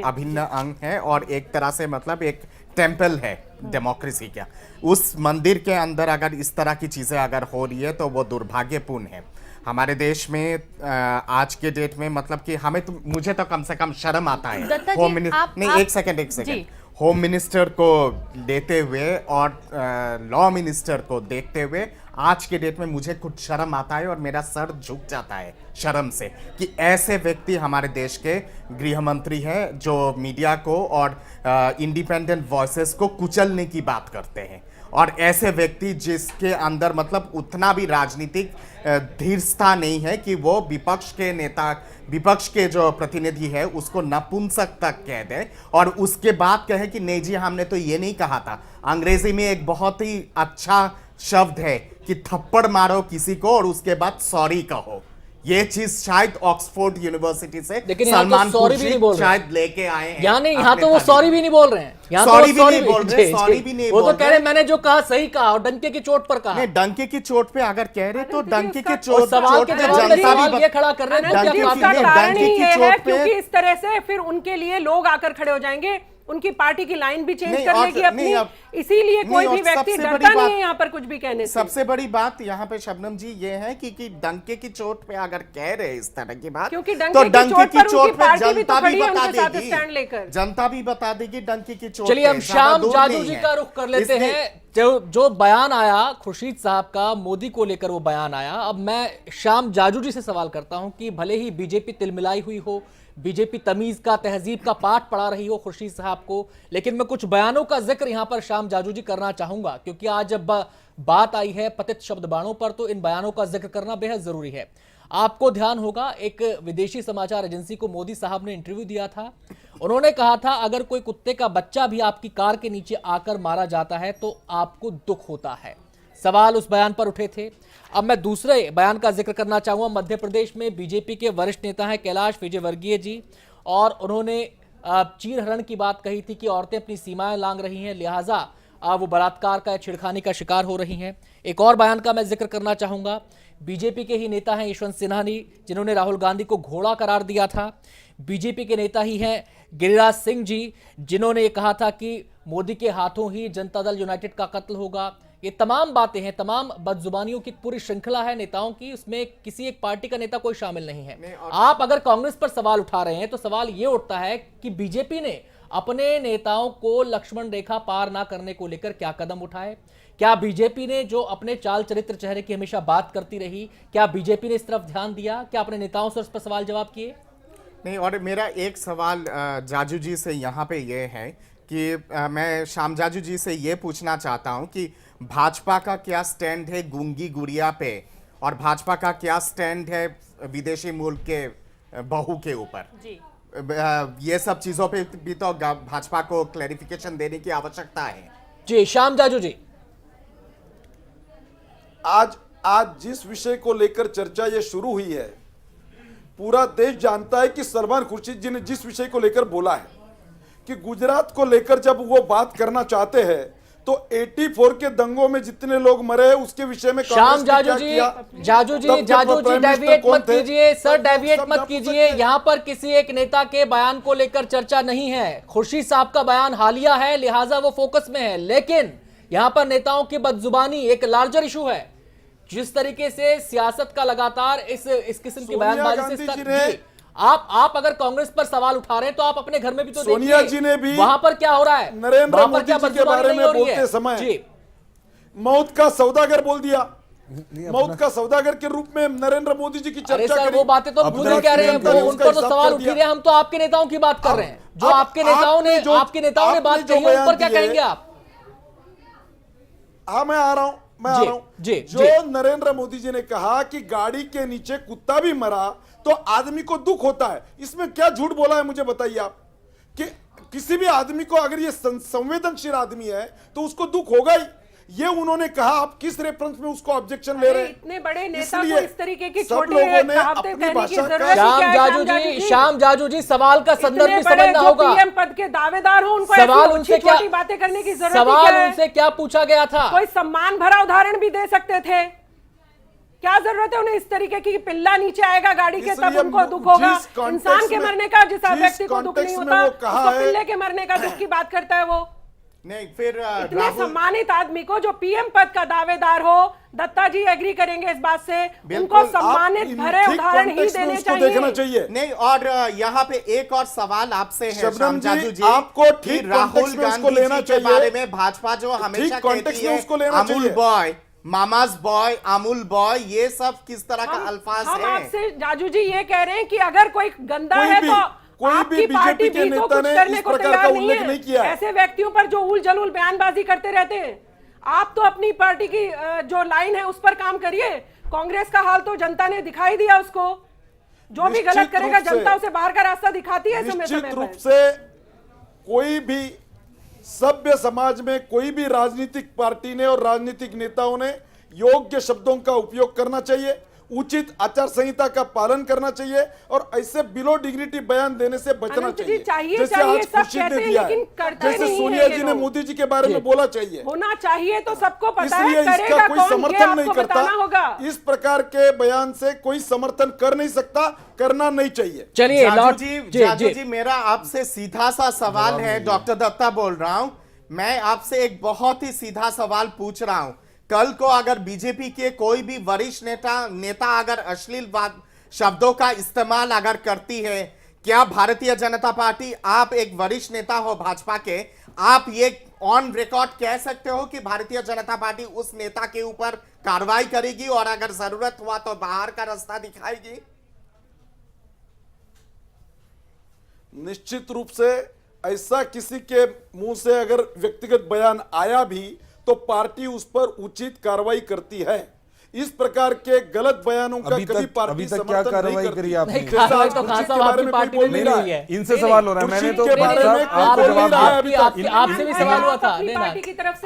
अभिन्न अंग है, और एक तरह से मतलब एक टेम्पल है डेमोक्रेसी का। उस मंदिर के अंदर अगर इस तरह की चीज़ें अगर हो रही है तो वो दुर्भाग्यपूर्ण है। हमारे देश में आज के डेट में मतलब कि हमें तो, मुझे तो कम से कम शर्म आता है होम मिनिस्टर, नहीं एक सेकंड, होम मिनिस्टर को लेते हुए और लॉ मिनिस्टर को देखते हुए आज के डेट में मुझे कुछ शर्म आता है और मेरा सर झुक जाता है शर्म से कि ऐसे व्यक्ति हमारे देश के गृह मंत्री हैं जो मीडिया को और इंडिपेंडेंट वॉइसेस को कुचलने की बात करते हैं। और ऐसे व्यक्ति जिसके अंदर मतलब उतना भी राजनीतिक धीरता नहीं है कि वो विपक्ष के नेता, विपक्ष के जो प्रतिनिधि है उसको नपुंसक तक कह दे और उसके बाद कहे कि नहीं जी हमने तो ये नहीं कहा था। अंग्रेजी में एक बहुत ही अच्छा शब्द है कि थप्पड़ मारो किसी को और उसके बाद सॉरी कहो। ये चीज शायद ऑक्सफोर्ड यूनिवर्सिटी से सलमान खुर्शीद शायद लेके आए हैं। यहाँ तो वो सॉरी भी नहीं बोल रहे हैं, सॉरी भी नहीं बोल रहे, वो तो कह रहे मैंने जो कहा सही कहा और डंके की चोट पर कहा। नहीं, डंके की चोट पे अगर कह रहे तो डंके की चोट सवाल के जवाब ये खड़ा कर रहे हैं डंके की चोट पे, क्योंकि इस तरह से फिर उनके लिए लोग आकर खड़े हो जाएंगे, उनकी पार्टी की लाइन भी चेंज करने की अपनी, इसीलिए कोई भी व्यक्ति डरता नहीं है यहाँ पर कुछ भी कहने से। सबसे बड़ी बात यहाँ पे शबनम जी ये है कि डंके की चोट पे अगर कह रहे इस तरह की बात, क्योंकि तो डंके की चोट पे जनता भी बता देगी, जनता भी बता देगी डंके की चोट। चलिए हम श्याम जाजू जी का रुख कर लेते हैं। जो बयान आया खुर्शीद साहब का, मोदी को लेकर वो बयान आया। अब मैं श्याम जाजू जी से सवाल करता हूं कि भले ही बीजेपी तिलमिलाई हुई हो, बीजेपी तमीज का, तहजीब का पाठ पढ़ा रही हो खुर्शीद साहब को, लेकिन मैं कुछ बयानों का जिक्र यहां पर श्याम जाजू जी करना चाहूंगा, क्योंकि आज जब बात आई है पतित शब्द बाणों पर तो इन बयानों का जिक्र करना बेहद जरूरी है। आपको ध्यान होगा एक विदेशी समाचार एजेंसी को मोदी साहब ने इंटरव्यू दिया था। उन्होंने कहा था अगर कोई कुत्ते का बच्चा भी आपकी कार के नीचे आकर मारा जाता है तो आपको दुख होता है। सवाल उस बयान पर उठे थे। अब मैं दूसरे बयान का जिक्र करना चाहूंगा। मध्य प्रदेश में बीजेपी के वरिष्ठ नेता हैं कैलाश विजयवर्गीय जी, और उन्होंने चीर हरण की बात कही थी कि औरतें अपनी सीमाएं लांघ रही हैं, लिहाजा वो बलात्कार का, छेड़खानी का शिकार हो रही हैं। एक और बयान का मैं जिक्र करना चाहूंगा। बीजेपी के ही नेता हैं यशवंत सिन्हा जी, जिन्होंने राहुल गांधी को घोड़ा करार दिया था। बीजेपी के नेता ही हैं गिरिराज सिंह जी, जिन्होंने कहा था कि मोदी के हाथों ही जनता दल यूनाइटेड का कत्ल होगा। ये तमाम बातें हैं, तमाम बदजुबानियों की पूरी श्रृंखला है नेताओं की, उसमें किसी एक पार्टी का नेता कोई शामिल नहीं है। आप अगर कांग्रेस पर सवाल उठा रहे हैं तो सवाल ये उठता है कि बीजेपी ने अपने नेताओं को लक्ष्मण रेखा पार ना करने को लेकर क्या कदम उठाए? क्या बीजेपी ने जो अपने चाल चरित्र चेहरे की हमेशा बात करती रही, क्या बीजेपी ने इस तरफ ध्यान दिया? क्या अपने नेताओं से उस पर सवाल जवाब किए? नहीं, और मेरा एक सवाल जाजू जी से यहाँ पे ये है कि मैं श्याम जाजू जी से ये पूछना चाहता हूँ कि भाजपा का क्या स्टैंड है गूंगी गुड़िया पे, और भाजपा का क्या स्टैंड है विदेशी मूल के बहू के ऊपर? ये सब चीजों पे भी तो भाजपा को क्लैरिफिकेशन देने की आवश्यकता है। जी श्याम जाजू जी, आज जिस विषय को लेकर चर्चा ये शुरू हुई है, पूरा देश जानता है कि सलमान खुर्शीद जी ने जिस विषय को लेकर बोला है कि गुजरात को लेकर जब वो बात करना चाहते हैं तो 84 के दंगों में जितने लोग मरे उसके विषय में श्याम जाजू जी, जाजू जी डेविएट मत कीजिए सर, डेविएट मत कीजिए। यहाँ पर किसी एक नेता के बयान को लेकर चर्चा नहीं है। खुर्शीद साहब का बयान हालिया है, लिहाजा वो फोकस में है, लेकिन यहाँ पर नेताओं की बदजुबानी एक लार्जर इशू है। जिस तरीके से सियासत का लगातार इस किस्म की बयानबाजी से आप अगर कांग्रेस पर सवाल उठा रहे हैं तो आप अपने घर में भी तो सोनिया जी ने भी वहां पर क्या हो रहा है, नरेंद्र मोदी जी के बारे में बोलते समय मौत का सौदागर बोल दिया। मौत का सौदागर के रूप में नरेंद्र मोदी जी की चर्चा करी। वो बातें तो भूल कह रहे हैं, उन पर तो सवाल उठ रहे हैं। हम तो आपके नेताओं की बात कर रहे हैं, जो आपके नेताओं ने बात कही है, उन पर क्या कहेंगे आप? हाँ मैं आ रहा हूं जो नरेंद्र मोदी जी ने कहा कि गाड़ी के नीचे कुत्ता भी मरा तो आदमी को दुख होता है, इसमें क्या झूठ बोला है मुझे बताइए आप? कि किसी भी आदमी को अगर ये संवेदनशील आदमी है तो उसको दुख होगा ही। ये उन्होंने कहा, आप किस रेफरेंस में उसको ऑब्जेक्शन ले रहे हैं? इतने बड़े नेता को इस तरीके की छोटी कहावतें कहने की जरूरत है? श्याम जाजू जी सवाल का संदर्भ भी समझना होगा। पीएम पद के दावेदार हो, उनको सवाल उनसे क्या बातें करने की जरूरत सवाल उनसे क्या पूछा गया था? कोई सम्मान भरा उदाहरण भी दे सकते थे। क्या जरूरत है उन्हें इस तरीके की पिल्ला नीचे आएगा गाड़ी के तब उनको दुख होगा? इंसान के मरने का जिस व्यक्ति को दुख नहीं होता उसको पिल्ले के मरने का दुख की बात करता है वो। नहीं फिर इतने सम्मानित आदमी को जो पीएम पद का दावेदार हो, दत्ता जी एग्री करेंगे इस बात से, उनको सम्मानित भरे उदाहरण ही देने चाहिए। नहीं और यहाँ पे एक और सवाल आपसे है शबनम जाजू जी, आपको ठीक राहुल गांधी जी के बारे में भाजपा जो हमेशा कहती है Amul boy, mama's boy, Amul boy, ये सब किस तरह का अल्फाज है? हम आपसे जाजू जी ये कह रहे हैं कि अगर कोई गंदा है तो आपकी पार्टी भी तो कुछ करने को तैयार नहीं है। ऐसे व्यक्तियों पर जो उल जलूल बयानबाजी करते रहते हैं, आप तो अपनी पार्टी की जो लाइन है उस पर काम करिए। कांग्रेस का हाल तो जनता ने दिखाई दिया, उसको जो भी गलत करेगा जनता उसे बाहर का रास्ता दिखाती है। निश्चित रूप से कोई भी सभ्य समाज में कोई भी राजनीतिक पार्टी ने और राजनीतिक नेताओं ने योग्य शब्दों का उपयोग करना चाहिए, उचित आचार संहिता का पालन करना चाहिए और ऐसे बिलो डिग्निटी बयान देने से बचना चाहिए। जैसे आज खुर्शीद ने दिया है, जैसे सोनिया जी ने मोदी जी के बारे में बोला चाहिए, होना चाहिए तो सबको पता है, इसलिए इसका कोई समर्थन नहीं करता। होगा इस प्रकार के बयान से कोई समर्थन कर नहीं सकता, करना नहीं चाहिए। चलिए जाजू जी मेरा आपसे सीधा सा सवाल है, डॉक्टर दत्ता बोल रहा हूं, मैं आपसे एक बहुत ही सीधा सवाल पूछ रहा हूं। कल को अगर बीजेपी के कोई भी वरिष्ठ नेता अगर अश्लील शब्दों का इस्तेमाल अगर करती है, क्या भारतीय जनता पार्टी, आप एक वरिष्ठ नेता हो भाजपा के, आप ये ऑन रिकॉर्ड कह सकते हो कि भारतीय जनता पार्टी उस नेता के ऊपर कार्रवाई करेगी और अगर जरूरत हुआ तो बाहर का रास्ता दिखाएगी? निश्चित रूप से ऐसा किसी के मुंह से अगर व्यक्तिगत बयान आया भी तो पार्टी उस पर उचित कार्रवाई करती है। इस प्रकार के गलत बयानों का कभी पार्टी समर्थन नहीं करती। इनसे सवाल हो रहा है, मैंने तो आपसे भी सवाल हुआ था,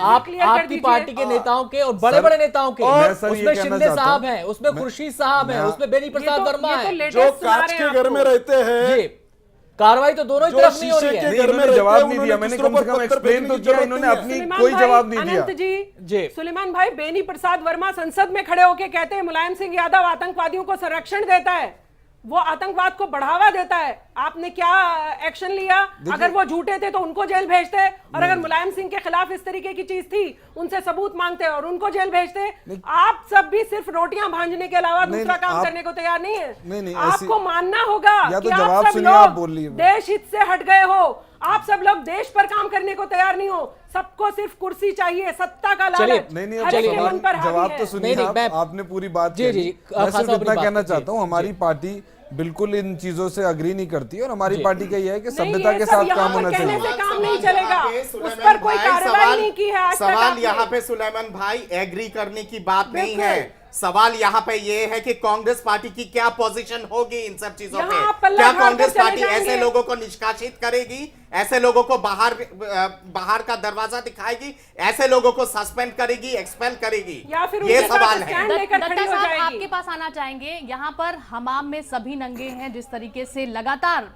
आपकी पार्टी के नेताओं के और बड़े बड़े नेताओं के, उसमें शिंदे साहब हैं, उसमें खुर्शीद साहब हैं, उसमें बेनी प्रसाद वर्मा है, जो कांच के घर में रहते हैं। कार्रवाई तो दोनों ही तरफ नहीं हो रही है। इन्होंने जवाब नहीं दिया, मैंने कम से कम एक्सप्लेन तो किया, इन्होंने अपनी कोई जवाब नहीं दिया। अनंत जी, सुलेमान भाई, बेनी प्रसाद वर्मा संसद में खड़े होकर कहते हैं मुलायम सिंह यादव आतंकवादियों को संरक्षण देता है, वो आतंकवाद को बढ़ावा देता है। आपने क्या एक्शन लिया? अगर वो झूठे थे तो उनको जेल भेजते, और अगर मुलायम सिंह के खिलाफ इस तरीके की चीज थी उनसे सबूत मांगते और उनको जेल भेजते। आप सब भी सिर्फ रोटियां भांजने के अलावा दूसरा काम करने को तैयार नहीं है। आपको मानना होगा कि आप सब लोग देश हित से हट गए हो, आप सब लोग देश पर काम करने को तैयार नहीं हो, सबको सिर्फ कुर्सी चाहिए, सत्ता का लालच। जवाब तो सुनिए, आपने पूरी बात मैं सिर्फ इतना कहना चाहता हूँ, हमारी पार्टी बिल्कुल इन चीजों से अग्री नहीं करती और हमारी पार्टी का यह है कि सभ्यता के साथ काम होना चाहिए। काम नहीं चलेगा, उस पर कोई कार्रवाई नहीं की है। सवाल यहाँ पे सुलेमान भाई एग्री करने की बात नहीं है, सवाल यहाँ पे ये है कि कांग्रेस पार्टी की क्या पोजीशन होगी इन सब चीजों यहाँ पे। आप पल्ला क्या झाड़ कर कांग्रेस चले पार्टी ऐसे जाएंगे। लोगों को निष्कासित करेगी, ऐसे लोगों को बाहर का दरवाजा दिखाएगी, ऐसे लोगों को सस्पेंड करेगी, एक्सपेल करेगी? या फिर ये उनके साथ सवाल है। स्टैंड लेकर दत्ता खड़ी हो साहब, जाएगी। आपके पास आना चाहेंगे। यहाँ पर हमाम में सभी नंगे हैं। जिस तरीके से लगातार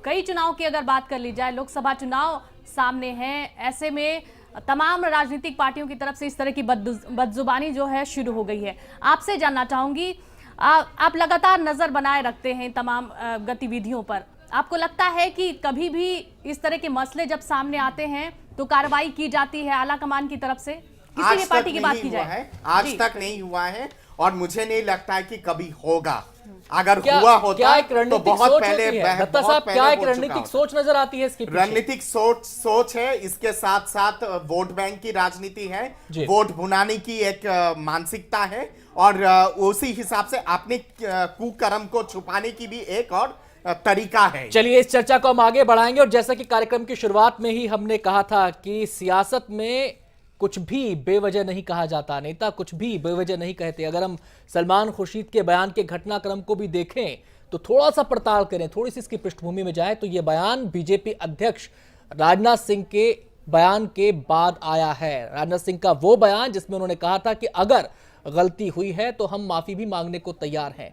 कई चुनाव की अगर बात कर ली जाए, लोकसभा चुनाव सामने हैं, ऐसे में तमाम राजनीतिक पार्टियों की तरफ से इस तरह की बदजुबानी जो है शुरू हो गई है। आपसे जानना चाहूंगी, आप लगातार नजर बनाए रखते हैं तमाम गतिविधियों पर। आपको लगता है कि कभी भी इस तरह के मसले जब सामने आते हैं तो कार्रवाई की जाती है आला कमान की तरफ से? किसी भी पार्टी की बात की जाए, आज तक नहीं हुआ है और मुझे नहीं लगता है कि कभी होगा। अगर क्या हुआ होता क्या एक तो रणनीतिक बहुत सोच पहले होती है? दत्ता बहुत साहब, पहले क्या एक हो चुका रणनीतिक होता। सोच नजर आती है इसके पीछे? रणनीतिक सोच है, इसके साथ साथ वोट बैंक की राजनीति है, जी। वोट भुनाने की एक मानसिकता है और उसी हिसाब से अपने कुकर्म को छुपाने की भी एक और तरीका है। चलिए, इस चर्चा को हम आगे बढ़ाएंगे। और जैसा कि कार्यक्रम की शुरुआत में ही हमने कहा था कि सियासत में कुछ भी बेवजह नहीं कहा जाता, नेता कुछ भी बेवजह नहीं कहते। अगर हम सलमान खुर्शीद के बयान के घटनाक्रम को भी देखें तो थोड़ा सा पड़ताल करें, थोड़ी सी इसकी पृष्ठभूमि में जाए, तो यह बयान बीजेपी अध्यक्ष राजनाथ सिंह के बयान के बाद आया है। राजनाथ सिंह का वो बयान जिसमें उन्होंने कहा था कि अगर गलती हुई है तो हम माफी भी मांगने को तैयार हैं।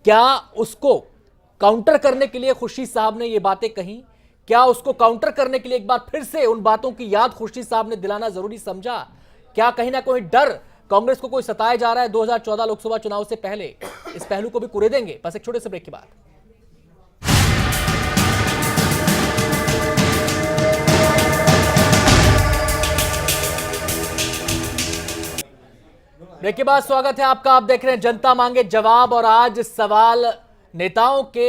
क्या उसको काउंटर करने के लिए खुर्शीद साहब ने ये बातें कही? क्या उसको काउंटर करने के लिए एक बार फिर से उन बातों की याद खुर्शीद साहब ने दिलाना जरूरी समझा? क्या कहीं ना कहीं डर कांग्रेस को कोई सताया जा रहा है 2014 लोकसभा चुनाव से पहले? इस पहलू को भी कुरेदेंगे बस एक छोटे से ब्रेक के बाद। ब्रेक के बाद स्वागत है आपका। आप देख रहे हैं जनता मांगे जवाब और आज सवाल नेताओं के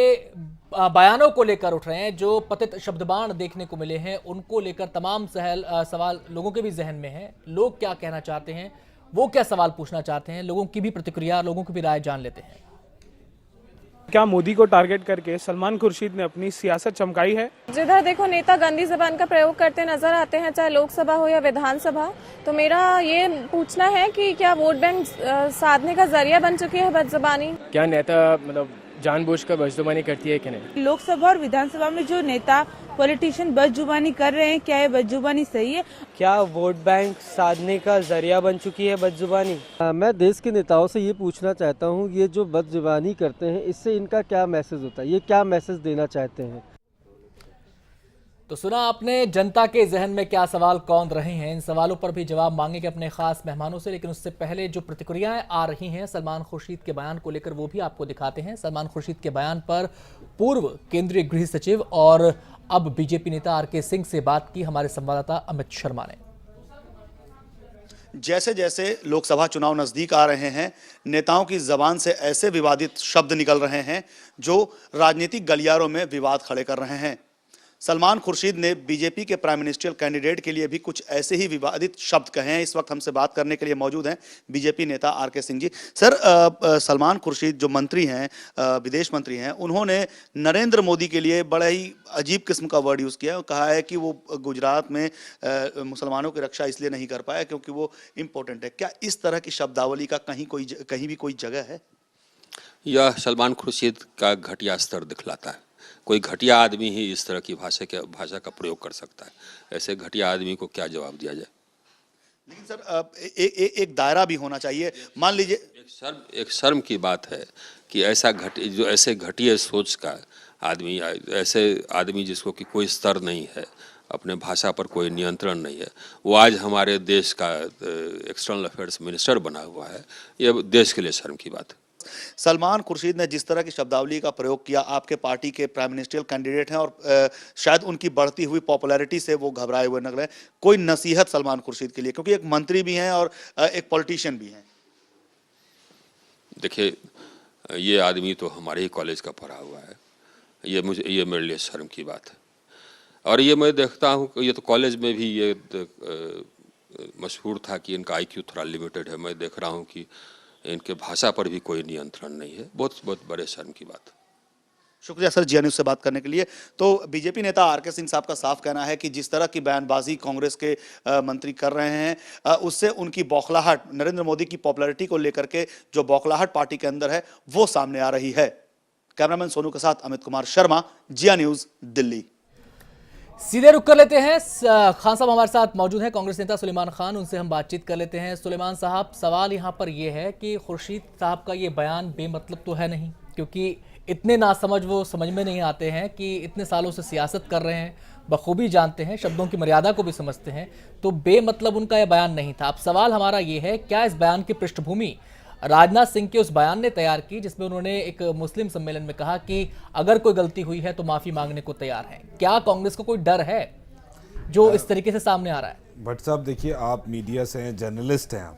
बयानों को लेकर उठ रहे हैं। जो पतित शब्दबाण देखने को मिले हैं उनको लेकर तमाम सवाल लोगों के भी जहन में है। लोग क्या कहना चाहते हैं, वो क्या सवाल पूछना चाहते हैं, लोगों की भी प्रतिक्रिया, लोगों की भी राय जान लेते हैं। क्या मोदी को टारगेट करके सलमान खुर्शीद ने अपनी सियासत चमकाई है? जिधर देखो नेता गंदी जबान का प्रयोग करते नजर आते हैं, चाहे लोकसभा हो या विधानसभा। तो मेरा ये पूछना है कि क्या वोट बैंक साधने का जरिया बन चुकी है बदजुबानी? क्या नेता मतलब जानबूझकर बदजुबानी करती है कि नहीं? लोकसभा और विधानसभा में जो नेता पॉलिटिशियन बदजुबानी कर रहे हैं, क्या ये बदजुबानी सही है? क्या वोट बैंक साधने का जरिया बन चुकी है बदजुबानी? मैं देश के नेताओं से ये पूछना चाहता हूँ, ये जो बदजुबानी करते हैं इससे इनका क्या मैसेज होता है, ये क्या मैसेज देना चाहते हैं? तो सुना आपने जनता के जहन में क्या सवाल कौंध रहे हैं। इन सवालों पर भी जवाब मांगेंगे अपने खास मेहमानों से, लेकिन उससे पहले जो प्रतिक्रियाएं आ रही हैं सलमान खुर्शीद के बयान को लेकर वो भी आपको दिखाते हैं। सलमान खुर्शीद के बयान पर पूर्व केंद्रीय गृह सचिव और अब बीजेपी नेता आरके सिंह से बात की हमारे संवाददाता अमित शर्मा ने। जैसे जैसे लोकसभा चुनाव नजदीक आ रहे हैं, नेताओं की जबान से ऐसे विवादित शब्द निकल रहे हैं जो राजनीतिक गलियारों में विवाद खड़े कर रहे हैं। सलमान खुर्शीद ने बीजेपी के प्राइम मिनिस्ट्रियल कैंडिडेट के लिए भी कुछ ऐसे ही विवादित शब्द कहे हैं। इस वक्त हमसे बात करने के लिए मौजूद हैं बीजेपी नेता आरके सिंह जी। सर, सलमान खुर्शीद जो मंत्री हैं, विदेश मंत्री हैं, उन्होंने नरेंद्र मोदी के लिए बड़ा ही अजीब किस्म का वर्ड यूज़ किया है। कहा है कि वो गुजरात में मुसलमानों की रक्षा इसलिए नहीं कर पाया क्योंकि वो इम्पोर्टेंट है। क्या इस तरह की शब्दावली का कहीं भी कोई जगह है? यह सलमान खुर्शीद का घटिया स्तर दिखलाता है। कोई घटिया आदमी ही इस तरह की भाषा का प्रयोग कर सकता है। ऐसे घटिया आदमी को क्या जवाब दिया जाए? लेकिन सर, एक दायरा भी होना चाहिए। मान लीजिए एक शर्म की बात है कि ऐसे घटिया सोच का आदमी, ऐसे आदमी जिसको कि कोई स्तर नहीं है, अपने भाषा पर कोई नियंत्रण नहीं है, वो आज हमारे देश का एक्सटर्नल अफेयर्स मिनिस्टर बना हुआ है। ये देश के लिए शर्म की बात है। सलमान खुर्शीद ने जिस तरह की शब्दावली का प्रयोग किया, आपके पार्टी के प्राइम मिनिस्ट्रियल कैंडिडेट हैं और शायद उनकी बढ़ती हुई पॉपुलैरिटी से वो घबराए हुए लग रहे हैं। कोई नसीहत सलमान खुर्शीद के लिए, क्योंकि एक मंत्री भी हैं और एक पॉलिटिशियन भी हैं? देखिए, ये आदमी तो हमारे ही कॉलेज का पढ़ा हुआ है। ये मेरे लिए शर्म की बात है। और ये मैं देखता हूँ कि ये तो कॉलेज में भी ये मशहूर था कि इनका IQ थोड़ा लिमिटेड है। मैं देख रहा हूँ कि इनके भाषा पर भी कोई नियंत्रण नहीं है। बहुत बहुत बड़े शर्म की बात। शुक्रिया सर जिया न्यूज़ से बात करने के लिए। तो बीजेपी नेता आरके सिंह साहब का साफ कहना है कि जिस तरह की बयानबाजी कांग्रेस के मंत्री कर रहे हैं उससे उनकी बौखलाहट, नरेंद्र मोदी की पॉपुलैरिटी को लेकर के जो बौखलाहट पार्टी के अंदर है वो सामने आ रही है। कैमरामैन सोनू के साथ अमित कुमार शर्मा, जिया न्यूज़, दिल्ली। सीधे रुक कर लेते हैं, खान साहब हमारे साथ मौजूद हैं, कांग्रेस नेता सुलेमान खान, उनसे हम बातचीत कर लेते हैं। सुलेमान साहब, सवाल यहाँ पर यह है कि खुर्शीद साहब का ये बयान बेमतलब तो है नहीं, क्योंकि इतने नासमझ वो समझ में नहीं आते हैं कि इतने सालों से सियासत कर रहे हैं, बखूबी जानते हैं, शब्दों की मर्यादा को भी समझते हैं, तो बेमतलब उनका यह बयान नहीं था। अब सवाल हमारा ये है, क्या इस बयान की पृष्ठभूमि राजनाथ सिंह के उस बयान ने तैयार की जिसमें उन्होंने एक मुस्लिम सम्मेलन में कहा कि अगर कोई गलती हुई है तो माफी मांगने को तैयार है? क्या कांग्रेस को कोई डर है जो इस तरीके से सामने आ रहा है? भट्ट साहब देखिए, आप मीडिया से हैं, जर्नलिस्ट हैं,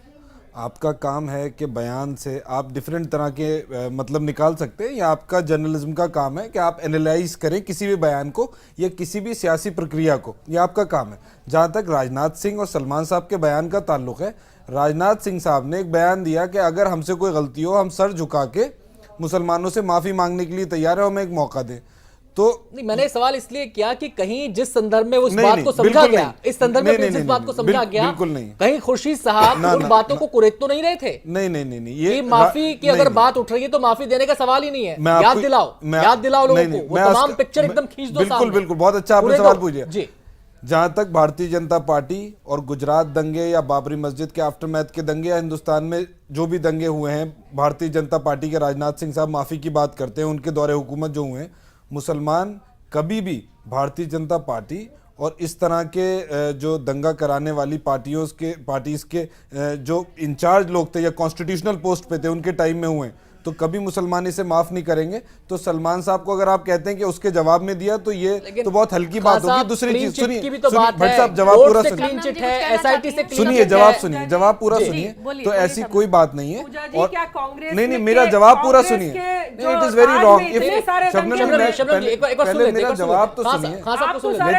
आपका काम है कि बयान से आप डिफरेंट तरह के मतलब निकाल सकते हैं, या आपका जर्नलिज्म का काम है कि आप एनालाइज करें किसी भी बयान को या किसी भी सियासी प्रक्रिया को, ये आपका काम है। जहाँ तक राजनाथ सिंह और सलमान साहब के बयान का ताल्लुक है, राजनाथ सिंह साहब ने एक बयान दिया कि अगर हमसे कोई गलती हो हम सर झुका के मुसलमानों से माफ़ी मांगने के लिए तैयार है, हमें एक मौका दें। तो नहीं, मैंने सवाल इसलिए किया कि कहीं जिस संदर्भ में उस बात को समझा गया, इस संदर्भ में जिस बात को समझा गया, बिल्कुल नहीं, कहीं खुर्शीद साहब उन बातों को कुरेद तो नहीं रहे थे? नहीं, ये माफी की अगर बात उठ रही है तो माफी देने का सवाल ही नहीं है। याद दिलाओ लोगों को, वो तमाम पिक्चर एकदम खींच दो सामने। बिल्कुल, बहुत अच्छा आपने सवाल पूछा जी। जहां तक भारतीय जनता पार्टी और गुजरात दंगे या बाबरी मस्जिद के आफ्टरमैथ के दंगे या हिंदुस्तान में जो भी दंगे हुए हैं, भारतीय जनता पार्टी के राजनाथ सिंह साहब माफ़ी की बात करते हैं, उनके दौरे हुकूमत जो हुए हैं, मुसलमान कभी भी भारतीय जनता पार्टी और इस तरह के जो दंगा कराने वाली पार्टीज के जो इंचार्ज लोग थे या कॉन्स्टिट्यूशनल पोस्ट पे थे उनके टाइम में हुए, तो कभी मुसलमान इसे माफ नहीं करेंगे। तो सलमान साहब को अगर आप कहते हैं कि उसके जवाब में दिया तो ये तो बहुत हल्की बात होगी। दूसरी चीज सुनिए भट्ट साहब, जवाब पूरा सुनिए, जवाब पूरा सुनिए। तो ऐसी कोई बात नहीं है, और नहीं, मेरा जवाब पूरा सुनिए। It is very wrong. Shabnam ji पहले मेरा जवाब तो सुनिए। अगर आप सुनना ही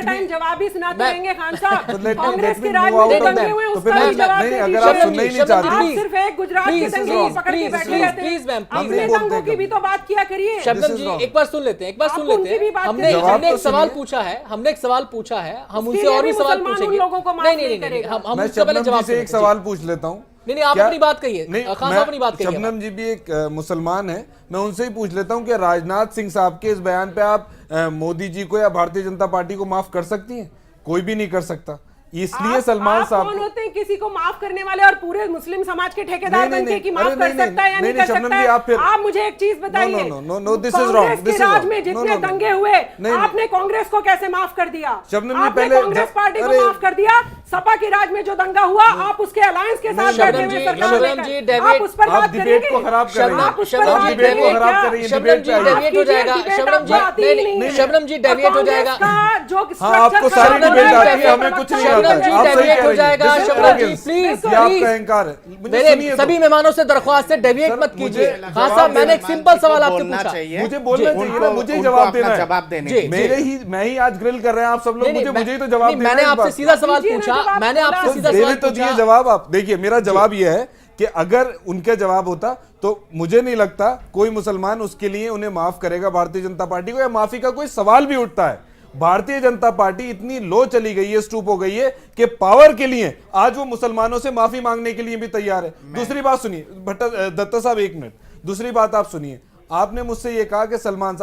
नहीं चाहते, दंगों की भी तो बात किया करिए। शबनम जी एक बार सुन लेते हैं, हमने एक सवाल पूछा है, हम उनसे और भी सवाल पूछेंगे। नहीं, हम उसका पहले जवाब से एक सवाल पूछ लेता हूँ। नहीं, आप अपनी बात कहिए, खान साहब अपनी बात कहिए। शबनम जी भी एक मुसलमान है, मैं उनसे ही पूछ लेता हूँ कि राजनाथ सिंह साहब के इस बयान पे आप मोदी जी को या भारतीय जनता पार्टी को माफ कर सकती हैं? कोई भी नहीं कर सकता। इसलिए सलमान साहब कौन होते हैं किसी को माफ करने वाले और पूरे मुस्लिम समाज के ठेकेदार बनके कि माफ कर सकता है या नहीं कर सकता है? आप मुझे एक चीज बताइए, this is wrong. This is राज में जितने दंगे हुए, आपने कांग्रेस को कैसे माफ कर दिया? आपने पहले कांग्रेस पार्टी को माफ कर दिया। सपा की राज में जो दंगा हुआ, आप उसके अलायंस के साथ बैठे हुए सरकार, आप उस पर बात करेंगे? खराब कर रही हैं, शबनम जी डेविएट हो जाएगा। जो आपको सारी डिबेट आती है, हमें कुछ नहीं आता। हो जाएगा शबनम जी, प्लीज आपका अहंकार है। मेरे सभी मेहमानों से दरख्वास्त है, डेविएट मत कीजिए। हाँ साहब, मैंने एक सिंपल सवाल आपसे पूछा, मुझे बोलना चाहिए ना, मुझे ही जवाब देना है। जवाब देने मैं ही आज ग्रिल कर रहे हैं आप सब लोग, मुझे ही तो जवाब देना है। मैंने आपसे सीधा सवाल पूछा, मैंने आपसे सीधा सवाल तो दिए जवाब आप। देखिए, मेरा जवाब यह है कि अगर उनका जवाब होता तो मुझे नहीं लगता कोई मुसलमान उसके लिए उन्हें माफ करेगा, भारतीय जनता पार्टी को, या माफी का कोई सवाल भी उठता है। भारतीय जनता पार्टी इतनी लो चली गई है, स्टूप हो गई है कि पावर के लिए आज वो मुसलमानों से माफी मांगने के लिए भी तैयार है। दूसरी बात सुनिए दत्ता साहब, एक मिनट, दूसरी बात आप सुनिए। आपने मुझसे ये कहा कि सलमान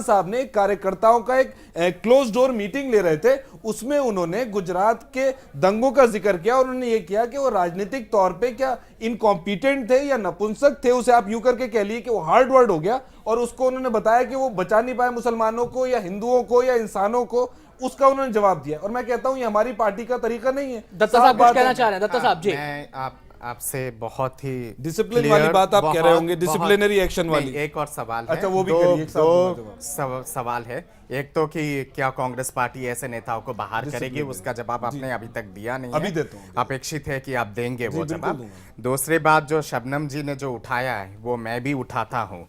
साहब ने कार्यकर्ताओं का एक क्लोज डोर मीटिंग ले रहे थे, उसमें उन्होंने गुजरात के दंगों का जिक्र किया और उन्होंने ये किया कि वो राजनीतिक तौर पे क्या इनकॉम्पिटेंट थे या नपुंसक थे, उसे आप यूं करके कह लिए कि वो हार्ड वर्ड हो गया, और उसको उन्होंने बताया कि वो बचा नहीं पाए मुसलमानों को या हिंदुओं को या इंसानों को, उसका उन्होंने जवाब दिया। और मैं कहता हूं ये हमारी पार्टी का तरीका नहीं है। दत्ता साहब कुछ कहना चाह रहे हैं? दत्ता साहब जी, आपसे बहुत ही डिसिप्लिन वाली बात आप कह रहे होंगे, डिसिप्लिनरी एक्शन वाली। एक और सवाल है, अच्छा वो भी करिए। दो सवाल है। एक तो कि क्या कांग्रेस पार्टी ऐसे नेताओं को बाहर करेगी, उसका जवाब आपने अभी तक दिया नहीं है। अभी देता हूं, अपेक्षित है कि आप देंगे वो जवाब। दूसरी बात जो शबनम जी ने जो उठाया है वो मैं भी उठाता हूँ।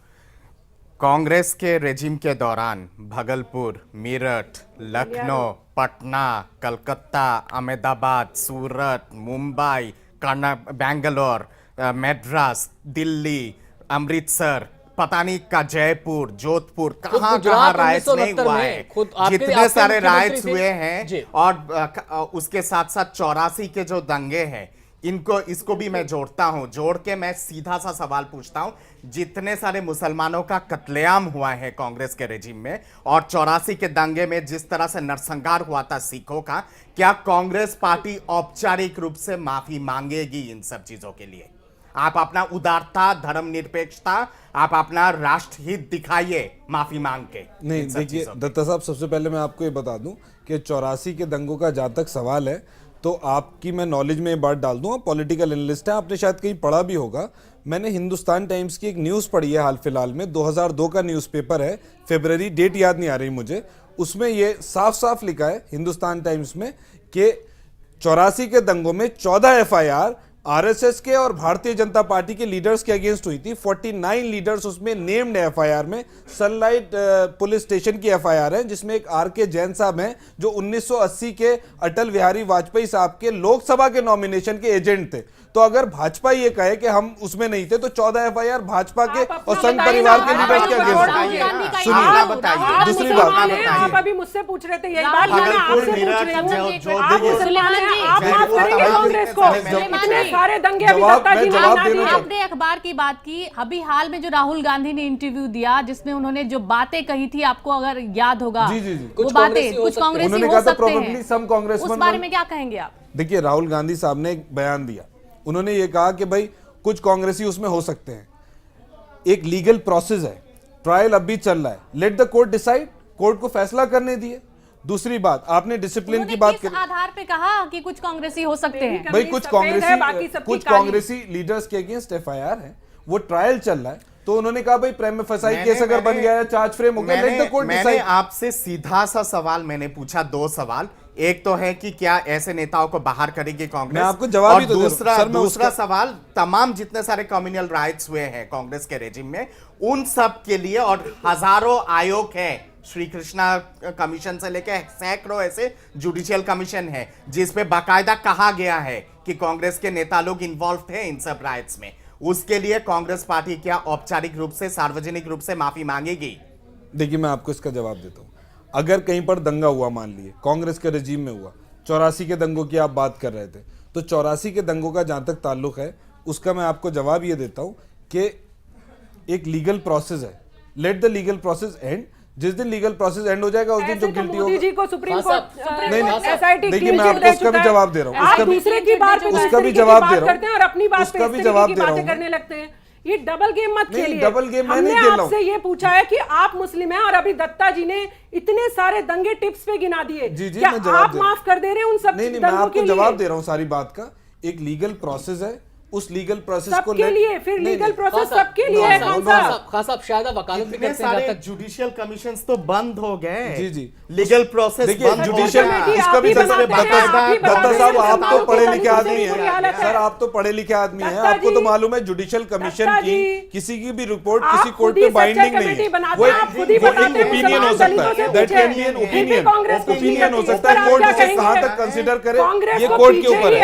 कांग्रेस के रेजिम के दौरान भागलपुर, मेरठ, लखनऊ, पटना, कलकत्ता, अहमदाबाद, सूरत, मुंबई, बेंगलोर, मद्रास, दिल्ली, अमृतसर, पता नहीं का जयपुर, जोधपुर, खुद कहाँ गुजरात राइट्स नहीं 1969 हुआ में है। खुद आपके जितने सारे मुख्यमंत्री राइट्स थे। हुए जी। हैं और उसके साथ साथ 84 के जो दंगे हैं, इसको भी मैं जोड़ता हूं। जोड़ के मैं सीधा सा सवाल पूछता हूं, जितने सारे मुसलमानों का कत्लेआम हुआ है कांग्रेस के रेजिम में, और 84 के दंगे में जिस तरह से नरसंहार हुआ था सिखों का, क्या कांग्रेस पार्टी औपचारिक रूप से माफी मांगेगी इन सब चीजों के लिए? आप अपना उदारता, धर्मनिरपेक्षता, आप अपना राष्ट्रहित दिखाइए माफी मांग के। नहीं, देखिए दत्ता साहब, सबसे पहले मैं आपको ये बता दूं कि 84 के दंगों का जहां तक सवाल है, तो आपकी मैं नॉलेज में ये बात डाल दूं, आप पॉलिटिकल एनालिस्ट हैं, आपने शायद कहीं पढ़ा भी होगा। मैंने हिंदुस्तान टाइम्स की एक न्यूज़ पढ़ी है हाल फिलहाल में, 2002 का न्यूज़पेपर है, फरवरी, डेट याद नहीं आ रही मुझे, उसमें ये साफ साफ लिखा है हिंदुस्तान टाइम्स में कि 84 के दंगों में 14 एफआईआर आरएसएस के और भारतीय जनता पार्टी के लीडर्स के अगेंस्ट हुई थी। 49 लीडर्स उसमें नेम्ड एफआईआर में। सनलाइट पुलिस स्टेशन की एफआईआर है, जिसमें एक आर.के. जैन साहब हैं जो 1980 के अटल बिहारी वाजपेयी साहब के लोकसभा के नॉमिनेशन के एजेंट थे। तो अगर भाजपा ये कहे कि हम उसमें नहीं थे, तो 14 एफआईआर भाजपा के और संघ परिवार के लीडर्स के अगेंस्ट। सुनिए, दूसरी बात, आप अभी मुझसे पूछ रहे थे यही बात, मैं आपसे पूछ रही हूं, आप मुसलमान हैं, आप माफ करेंगे कांग्रेस को? इतने सारे दंगे अभी दत्ता जी ने आपने अखबार की बात की, अभी हाल में जो राहुल गांधी ने इंटरव्यू दिया, जिसमें उन्होंने जो बातें कही थी, आपको अगर याद होगा, वो बातें कुछ कांग्रेसी हो सकते हैं, उस बारे में क्या कहेंगे आप? देखिए, राहुल गांधी साहब ने एक बयान दिया, उन्होंने ये कहा कि भाई कुछ कांग्रेसी उसमें हो सकते हैं, एक लीगल प्रोसेस है, ट्रायल अभी चल रहा है, let the court decide, court को फैसला करने दिए। दूसरी बात, आपने डिसिप्लिन की बात करी, आधार पे कहा कि कुछ कांग्रेसी हो सकते हैं। भाई कुछ कांग्रेसी लीडर्स के अगेंस्ट एफआईआर है, वो ट्रायल चल रहा है, तो उन्होंने कहा भाई प्रेम फसाई केस अगर बन गया है, चार्ज फ्रेम हो गया, लेट द कोर्ट डिसाइड। मैंने आपसे सीधा सा सवाल मैंने पूछा, दो सवाल, एक तो है कि क्या ऐसे नेताओं को बाहर करेगी कांग्रेस, मैं आपको जवाब ही तो दूसरा सवाल, तमाम जितने सारे कम्युनल राइट्स हुए हैं कांग्रेस के रेजिम में, उन सब के लिए, और हजारों आयोग हैं, श्री कृष्णा कमीशन से लेकर सैकड़ों ऐसे जुडिशियल कमीशन है, जिसपे बाकायदा कहा गया है कि कांग्रेस के नेता लोग इन्वॉल्व थे इन सब राइट्स में, उसके लिए कांग्रेस पार्टी क्या औपचारिक रूप से, सार्वजनिक रूप से माफी मांगेगी? देखिए, मैं आपको इसका जवाब देता हूं। अगर कहीं पर दंगा हुआ, मान लिए कांग्रेस के रजीम में हुआ, 84 के दंगों की आप बात कर रहे थे, तो 84 के दंगों का जहां तक ताल्लुक है, उसका मैं आपको जवाब ये देता हूं कि एक लीगल प्रोसेस है, let the legal process and. जिस दिन लीगल प्रोसेस एंड हो जाएगा, उस दिन जो गिल्टी होगा, जी को सुप्रीम कोर्ट, देखिए मैं आपको उसका भी जवाब दे रहा हूँ, उसका भी जवाब दे रहा हूँ, उसका भी जवाब दे रहा हूँ, करने लगते हैं। ये डबल गेम मत खेलिए। डबल गेम मैं हमने नहीं खेल रहा हूं। आपसे ये पूछा है कि आप मुस्लिम हैं, और अभी दत्ता जी ने इतने सारे दंगे टिप्स पे गिना दिए, क्या आप माफ कर दे रहे हैं उन सब? नहीं, मैं आपको जवाब दे रहा हूँ सारी बात का। एक लीगल प्रोसेस है, उस लीगल प्रोसेस को सबके लिए, फिर लीगल प्रोसेस सबके लिए है। कौन सा खास साहब शायद वकालत भी करते हैं, तक जुडिशियल कमिशंस तो बंद हो गए। जी जी, लीगल प्रोसेस देखिए, जुडिशियल उसका भी दत्ता साहब, आप तो पढ़े लिखे आदमी हैं सर, आप तो पढ़े लिखे आदमी हैं, आपको तो मालूम है जुडिशियल कमिशन की किसी की भी रिपोर्ट किसी कोर्ट पे बाइंडिंग नहीं है, वो एक ओपिनियन हो सकता है, that can be an opinion हो सकता है, कोर्ट उसे कहां तक कंसीडर करे, ये कोर्ट के ऊपर है।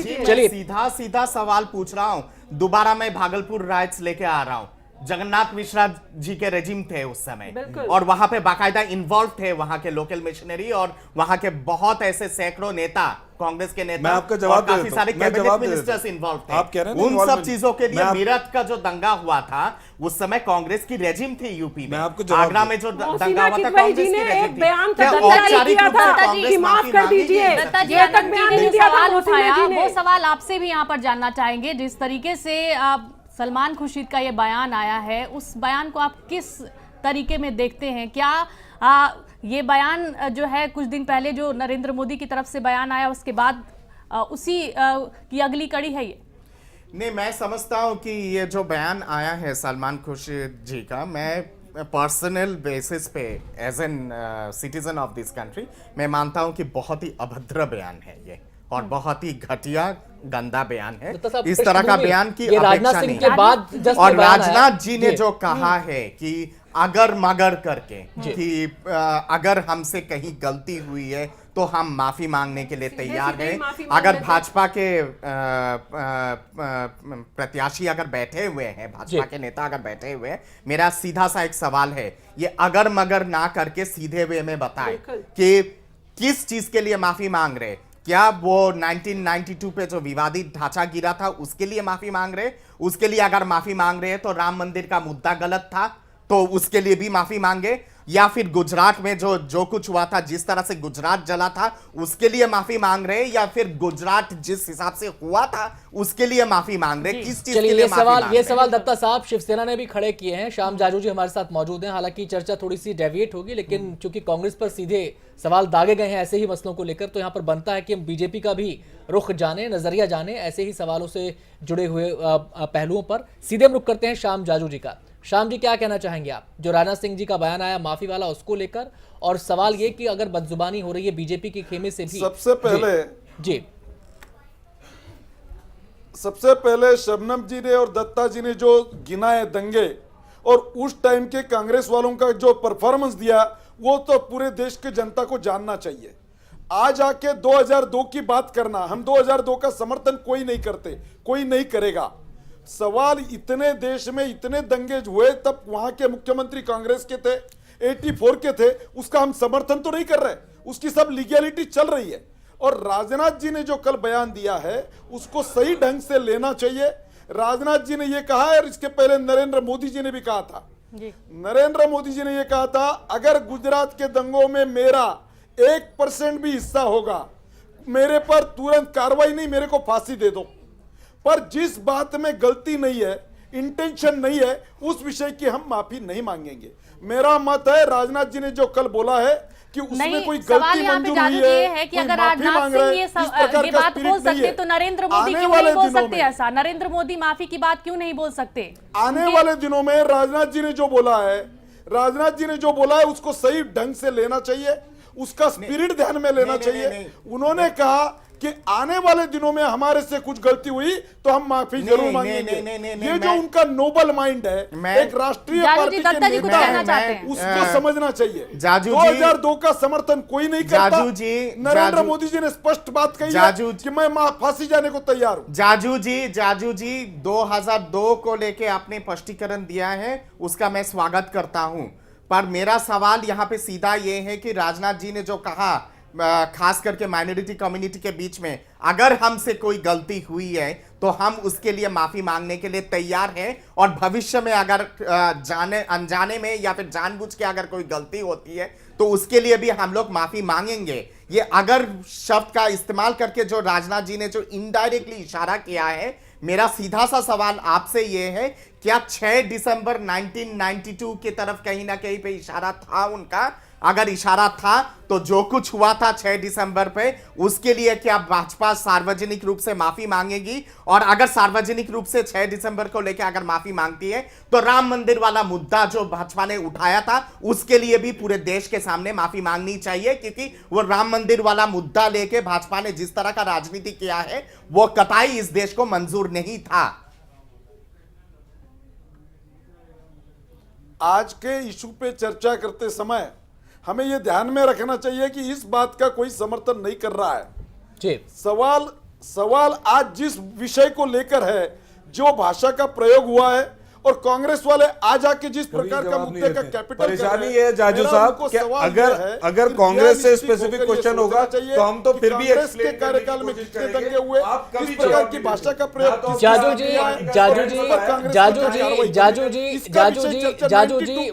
चलिए, सीधा सीधा सवाल पूछ रहा हूं, दोबारा मैं भागलपुर राइट्स लेके आ रहा हूं। जगन्नाथ मिश्रा जी के रेजिम थे उस समय, और वहां पे बाकायदा इन्वॉल्व थे वहां के लोकल मिशनरी, और वहां के बहुत ऐसे सैकड़ों नेता, कांग्रेस के नेता, मैं आपका जवाब काफी सारे कैबिनेट मिनिस्टर्स इन्वॉल्व थे। आप कह रहे हैं उन सब चीजों के लिए मेरठ का जो दंगा हुआ था, उस समय कांग्रेस की रेजिम थी यूपी में। आगरा में जो दंगा हुआ था, कांग्रेस की रेजिम थी। माफ कर दीजिए, वो सवाल आपसे भी यहाँ पर जानना चाहेंगे। जिस तरीके से सलमान खुर्शीद का ये बयान आया है, उस बयान को आप किस तरीके में देखते हैं? क्या ये बयान जो है, कुछ दिन पहले जो नरेंद्र मोदी की तरफ से बयान आया, उसके बाद उसी की अगली कड़ी है ये? नहीं, मैं समझता हूं कि ये जो बयान आया है सलमान खुर्शीद जी का, मैं पर्सनल बेसिस पे as an citizen of this country मैं मानता हूं कि बहुत ही अभद्र बयान है ये, और बहुत ही घटिया गंदा बयान है। इस तरह का बयान की अपेक्षा नहीं है। और राजनाथ जी ने जो कहा है कि अगर मगर करके कि अगर हमसे कहीं गलती हुई है तो हम माफी मांगने के लिए तैयार सीधे हैं। माफी मांग अगर लेते। भाजपा के प्रत्याशी अगर बैठे हुए हैं, भाजपा के नेता अगर बैठे हुए हैं, मेरा सीधा सा एक सवाल है, ये अगर मगर ना करके सीधे वे में बताएं कि किस चीज के लिए माफी मांग रहे। क्या वो 1992 पे जो विवादित ढांचा गिरा था उसके लिए माफी मांग रहे? उसके लिए अगर माफी मांग रहे हैं तो राम मंदिर का मुद्दा गलत था तो उसके लिए भी माफी मांगे, या फिर गुजरात में जो कुछ हुआ था, जिस तरह से गुजरात जला था उसके लिए माफी मांग रहे, या फिर गुजरात जिस हिसाब से हुआ था उसके लिए माफी मांग रहे? किस चीज के चलिए लिए माफी मांग ये रहे? सवाल दत्ता साहब शिवसेना ने भी खड़े किए हैं। श्याम जाजू जी हमारे साथ मौजूद हैं। हालांकि चर्चा थोड़ी सी डेविएट होगी, लेकिन चूंकि कांग्रेस पर सीधे सवाल दागे गए हैं ऐसे ही मसलों को लेकर, तो यहाँ पर बनता है कि हम बीजेपी का भी रुख जाने, नजरिया जाने ऐसे ही सवालों से जुड़े हुए पहलुओं पर। सीधे हम रुख करते हैं श्याम जाजू जी का। श्याम जी, क्या कहना चाहेंगे आप जो राजनाथ सिंह जी का बयान आया माफी वाला उसको लेकर, और सवाल ये कि अगर बदजुबानी हो रही है बीजेपी के खेमे से भी? सबसे पहले शबनम जी ने और दत्ता जी ने जो गिनाए दंगे और उस टाइम के कांग्रेस वालों का जो परफॉर्मेंस दिया, वो तो पूरे देश के जनता को जानना चाहिए। आज आके 2002 की बात करना, हम 2002 का समर्थन कोई नहीं करते, कोई नहीं करेगा। सवाल इतने देश में इतने दंगे हुए, तब वहां के मुख्यमंत्री कांग्रेस के थे, 84 के थे, उसका हम समर्थन तो नहीं कर रहे, उसकी सब लीगैलिटी चल रही है। और राजनाथ जी ने जो कल बयान दिया है उसको सही ढंग से लेना चाहिए। राजनाथ जी ने यह कहा है, और इसके पहले नरेंद्र मोदी जी ने भी कहा था। नरेंद्र मोदी जी ने यह कहा था, अगर गुजरात के दंगों में मेरा 1% भी हिस्सा होगा, मेरे पर तुरंत कार्रवाई नहीं, मेरे को फांसी दे दो। पर जिस बात में गलती नहीं है, इंटेंशन नहीं है, उस विषय की हम माफी नहीं मांगेंगे। मेरा मत है राजनाथ जी ने जो कल बोला है कि उसमें कोई गलती मंजूर हुई है कि अगर राजनाथ सिंह ये बात बोल सकते तो नरेंद्र मोदी क्यों नहीं बोल सकते ऐसा? नरेंद्र मोदी माफी की बात क्यों नहीं बोल सकते? आने वाले दिनों में राजनाथ जी ने जो बोला है उसको सही ढंग से लेना चाहिए, उसका स्पिरिट ध्यान में लेना चाहिए। उन्होंने कहा कि आने वाले दिनों में हमारे से कुछ गलती हुई तो हम माफी जरूर मांगेंगे। ये जो उनका नोबल माइंड है, एक राष्ट्रीय पार्टी के नेता है, उसको समझना चाहिए। 2002 का समर्थन कोई नहीं करता। नरेंद्र मोदी जी ने स्पष्ट बात कही है कि मैं फांसी जाने को तैयार हूं। जाजू जी 2002 को लेके आपने स्पष्टीकरण दिया है, उसका मैं स्वागत करता हूं। पर मेरा सवाल यहां पे सीधा ये है कि राजनाथ जी ने जो कहा, खास करके माइनॉरिटी कम्युनिटी के बीच में, अगर हमसे कोई गलती हुई है तो हम उसके लिए माफी मांगने के लिए तैयार हैं, और भविष्य में अगर जाने अनजाने में या फिर जानबूझ के अगर कोई गलती होती है तो उसके लिए भी हम लोग माफी मांगेंगे। ये अगर शब्द का इस्तेमाल करके जो राजनाथ जी ने जो इनडायरेक्टली इशारा किया है, मेरा सीधा सा सवाल आपसे ये है, क्या 6 दिसंबर 1992 की तरफ कहीं ना कहीं पे इशारा था उनका? अगर इशारा था तो जो कुछ हुआ था 6 दिसंबर पे, उसके लिए क्या भाजपा सार्वजनिक रूप से माफी मांगेगी? और अगर सार्वजनिक रूप से 6 दिसंबर को लेकर अगर माफी मांगती है तो राम मंदिर वाला मुद्दा जो भाजपा ने उठाया था उसके लिए भी पूरे देश के सामने माफी मांगनी चाहिए, क्योंकि वो राम मंदिर वाला मुद्दा लेके भाजपा ने जिस तरह का राजनीति किया है वो कतई इस देश को मंजूर नहीं था। आज के इशू पे चर्चा करते समय हमें यह ध्यान में रखना चाहिए कि इस बात का कोई समर्थन नहीं कर रहा है जी। सवाल आज जिस विषय को लेकर है, जो भाषा का प्रयोग हुआ है, और कांग्रेस वाले आज आके जिस प्रकार का मुद्दे का कैपिटल परेशानी है जाजू साहब, अगर कांग्रेस से स्पेसिफिक क्वेश्चन होगा तो हम तो फिर भी के कार्यकाल में जितने दंगे हुए, इस प्रकार की भाषा का प्रयोग। जाजू जी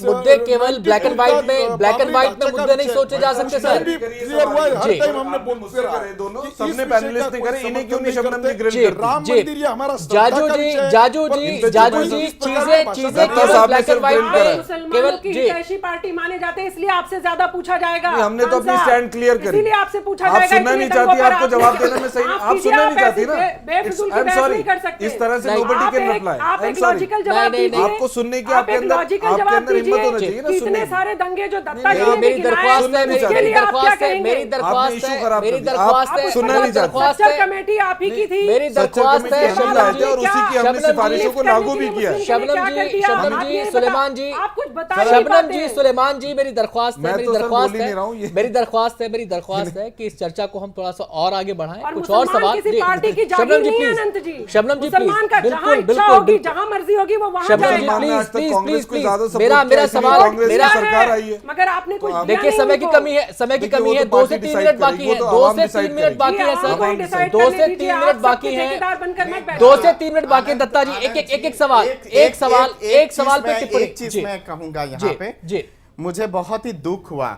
मुद्दे केवल ब्लैक एंड व्हाइट में मुद्दे नहीं सोचे जा सकते सर। क्लियर हुआ है, हर टाइम हमने बोलते रहे दोनों, सबने पैनलिस्ट ने करे, इन्हें क्यों नहीं शबनम ने ग्रिल कर? राम मंदिर ये हमारा जाजू जी चीजें ब्लैक एंड व्हाइट में केवल ऐसी पार्टी माने जाते हैं, इसलिए आपसे ज्यादा पूछा जाएगा। हमने तो अपनी स्टैंड क्लियर करी, इसलिए आपसे पूछा जाएगा। आप सुनना नहीं चाहती, आपको जवाब देने में सही, आप सुनना नहीं चाहती ना। आई एम सॉरी, इस तरह से नोबडी कैन रिप्लाई। आप एक लॉजिकल जवाब दीजिए, आपको सुनने की आपके अंदर हिम्मत होना चाहिए ना। इतने सारे दंगे जो दत्ता जी ने मेरी दरख्वास्त है, सुनना नहीं चाहती। कमेटी आप ही की थी, मेरी दरख्वास्त है, और उसी की हमने सिफारिशों को लागू भी किया। शबनम जी, सुलेमान जी, आप कुछ बता शबनम जी, सुलेमान जी, मेरी दरख्वास्त है, मेरी दरख्वास्त है कि इस चर्चा को हम थोड़ा सा और आगे बढ़ाएं। कुछ और सवाल शबनम जी, शबनम जी मुसलमान का जहां इच्छा होगी, जहां मर्जी होगी वो वहां जाएगा। मेरा सवाल, मगर आपने कुछ देखिए समय की कमी है, 2 से 3 मिनट बाकी है, 2 से 3 मिनट बाकी है सर, 2 से 3 मिनट बाकी है, 2 से 3 मिनट बाकी है। दत्ता जी एक सवाल पे टिप्पणी। एक चीज मैं कहूंगा यहाँ पे जी, मुझे बहुत ही दुख हुआ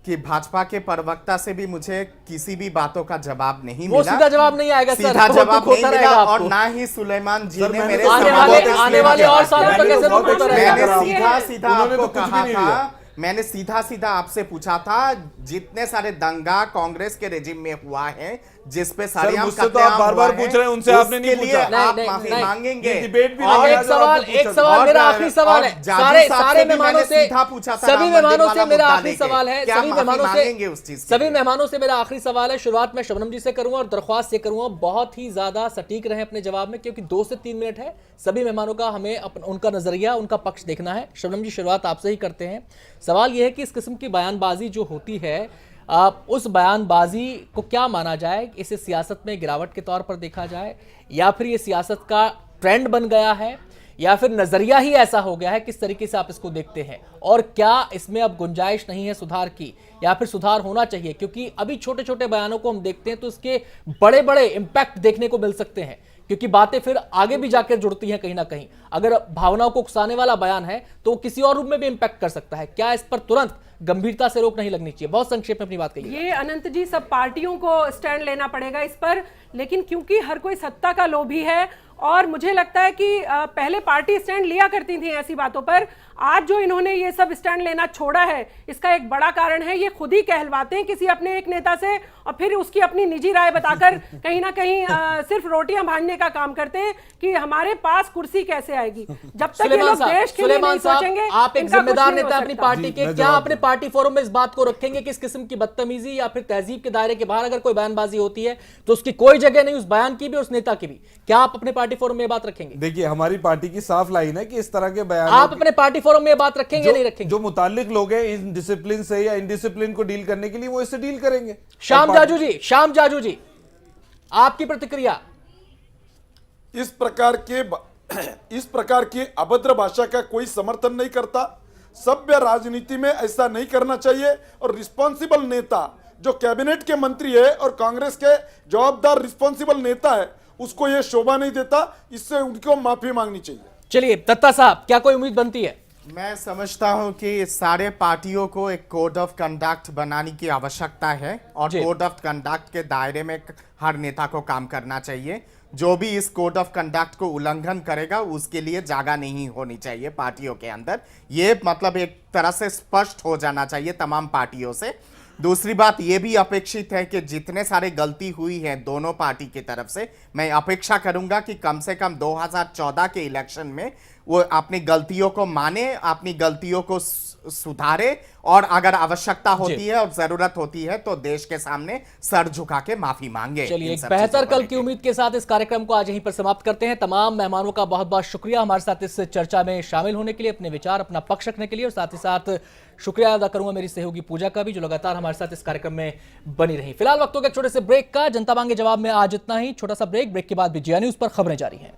कि भाजपा के प्रवक्ता से भी मुझे किसी भी बातों का जवाब नहीं मिला। सीधा जवाब नहीं आएगा सर, सीधा जवाब नहीं मिला और ना ही सुलेमान जी ने मेरे आने वाले और सालों तक ऐसे मैंने सीधा आपको कहा था, मैंने सीधा आपसे पूछा था, जितने सारे दंगा कांग्रेस के रेजिम में हुआ है जिस पे सारे तो आप बार-बार पूछ रहे हैं, उनसे आपने नहीं पूछा। आप माफी मांगेंगे। डिबेट भी एक सवाल मेरा आखिरी सवाल है, सारे मेहमानों से, सभी मेहमानों से मेरा आखिरी सवाल है, सभी मेहमानों से मेरा आखिरी सवाल है। शुरुआत में शबनम जी से करूंगा और दरख्वास्त से करूंगा, बहुत ही ज्यादा सटीक रहे अपने जवाब में, क्योंकि 2 से 3 मिनट है। सभी मेहमानों का हमें उनका नजरिया, उनका पक्ष देखना है। शबनम जी, शुरुआत आपसे ही करते हैं। सवाल यह है कि इस किस्म की बयानबाजी जो होती है, उस बयानबाजी को क्या माना जाए? इसे सियासत में गिरावट के तौर पर देखा जाए, या फिर ये सियासत का ट्रेंड बन गया है, या फिर नजरिया ही ऐसा हो गया है? किस तरीके से आप इसको देखते हैं, और क्या इसमें अब गुंजाइश नहीं है सुधार की, या फिर सुधार होना चाहिए? क्योंकि अभी छोटे छोटे बयानों को हम देखते हैं तो इसके बड़े बड़े इंपैक्ट देखने को मिल सकते हैं, क्योंकि बातें फिर आगे भी जाकर जुड़ती हैं कहीं ना कहीं। अगर भावनाओं को उकसाने वाला बयान है तो किसी और रूप में भी इंपैक्ट कर सकता है। क्या इस पर तुरंत गंभीरता से रोक नहीं लगनी चाहिए? बहुत संक्षेप में अपनी बात कहिए। ये अनंत जी, सब पार्टियों को स्टैंड लेना पड़ेगा इस पर, लेकिन क्योंकि हर कोई सत्ता का लोभी है और मुझे लगता है कि पहले पार्टी स्टैंड लिया करती थी ऐसी बातों पर, आज जो इन्होंने ये सब स्टैंड लेना छोड़ा है इसका एक बड़ा कारण है ये खुद ही कहलवाते हैं किसी अपने एक नेता से और फिर उसकी अपनी निजी राय बताकर कहीं ना कहीं सिर्फ रोटियां भांजने का काम करते हैं कि हमारे पास कुर्सी कैसे आएगी। जब तक ये लोग देश के लिए नहीं सोचेंगे, आप एक जिम्मेदार नेता अपनी पार्टी के, क्या अपने पार्टी फोरम में इस बात को रखेंगे कि इस किस्म की बदतमीजी या फिर तहजीब के दायरे के बाहर अगर कोई बयानबाजी होती है तो उसकी कोई जगह नहीं, उस बयान की भी, उस नेता की भी? क्या आप अपने पार्टी फोरम में ये बात रखेंगे? देखिए, हमारी पार्टी की साफ लाइन है कि इस तरह के बयान आप अपने पार्टी फोरम में ये बात रखेंगे नहीं रखेंगे? जो मुताल्लिक लोग हैं इन डिसिप्लिन से या इनडिसिप्लिन को डील करने के लिए वो इससे डील करेंगे। श्याम जाजू जी, आपकी प्रतिक्रिया? इस प्रकार के अभद्र भाषा का कोई समर्थन नहीं करता। सभ्य राजनीति में ऐसा नहीं करना चाहिए और रिस्पॉन्सिबल नेता जो कैबिनेट के मंत्री है और कांग्रेस के जवाबदार रिस्पॉन्सिबल नेता है उसको यह शोभा नहीं देता, इससे उनको माफी मांगनी चाहिए। चलिए दत्ता साहब, क्या कोई उम्मीद बनती है? मैं समझता हूं कि सारे पार्टियों को एक कोड ऑफ कंडक्ट बनाने की आवश्यकता है और कोड ऑफ कंडक्ट के दायरे में हर नेता को काम करना चाहिए। जो भी इस कोड ऑफ कंडक्ट को उल्लंघन करेगा उसके लिए जगह नहीं होनी चाहिए पार्टियों के अंदर। ये मतलब एक तरह से स्पष्ट हो जाना चाहिए तमाम पार्टियों से। दूसरी बात ये भी अपेक्षित है कि जितने सारे गलती हुई है दोनों पार्टी की तरफ से, मैं अपेक्षा करूंगा कि कम से कम 2014 के इलेक्शन में वो अपनी गलतियों को माने, अपनी गलतियों को सुधारे और अगर आवश्यकता होती है और जरूरत होती है तो देश के सामने सर झुका के माफी मांगे। चलिए, एक बेहतर कल की उम्मीद के साथ इस कार्यक्रम को आज यहीं पर समाप्त करते हैं। तमाम मेहमानों का बहुत बहुत शुक्रिया हमारे साथ इस चर्चा में शामिल होने के लिए, अपने विचार, अपना पक्ष रखने के लिए, और साथ ही साथ शुक्रिया अदा करूंगा मेरी सहयोगी पूजा का भी, जो लगातार हमारे साथ इस कार्यक्रम में बनी रही। फिलहाल वक्त हो गया एक छोटे से ब्रेक का। जनता मांगे जवाब में आज इतना ही। छोटा सा ब्रेक के बाद भी जिया न्यूज पर खबरें जारी हैं।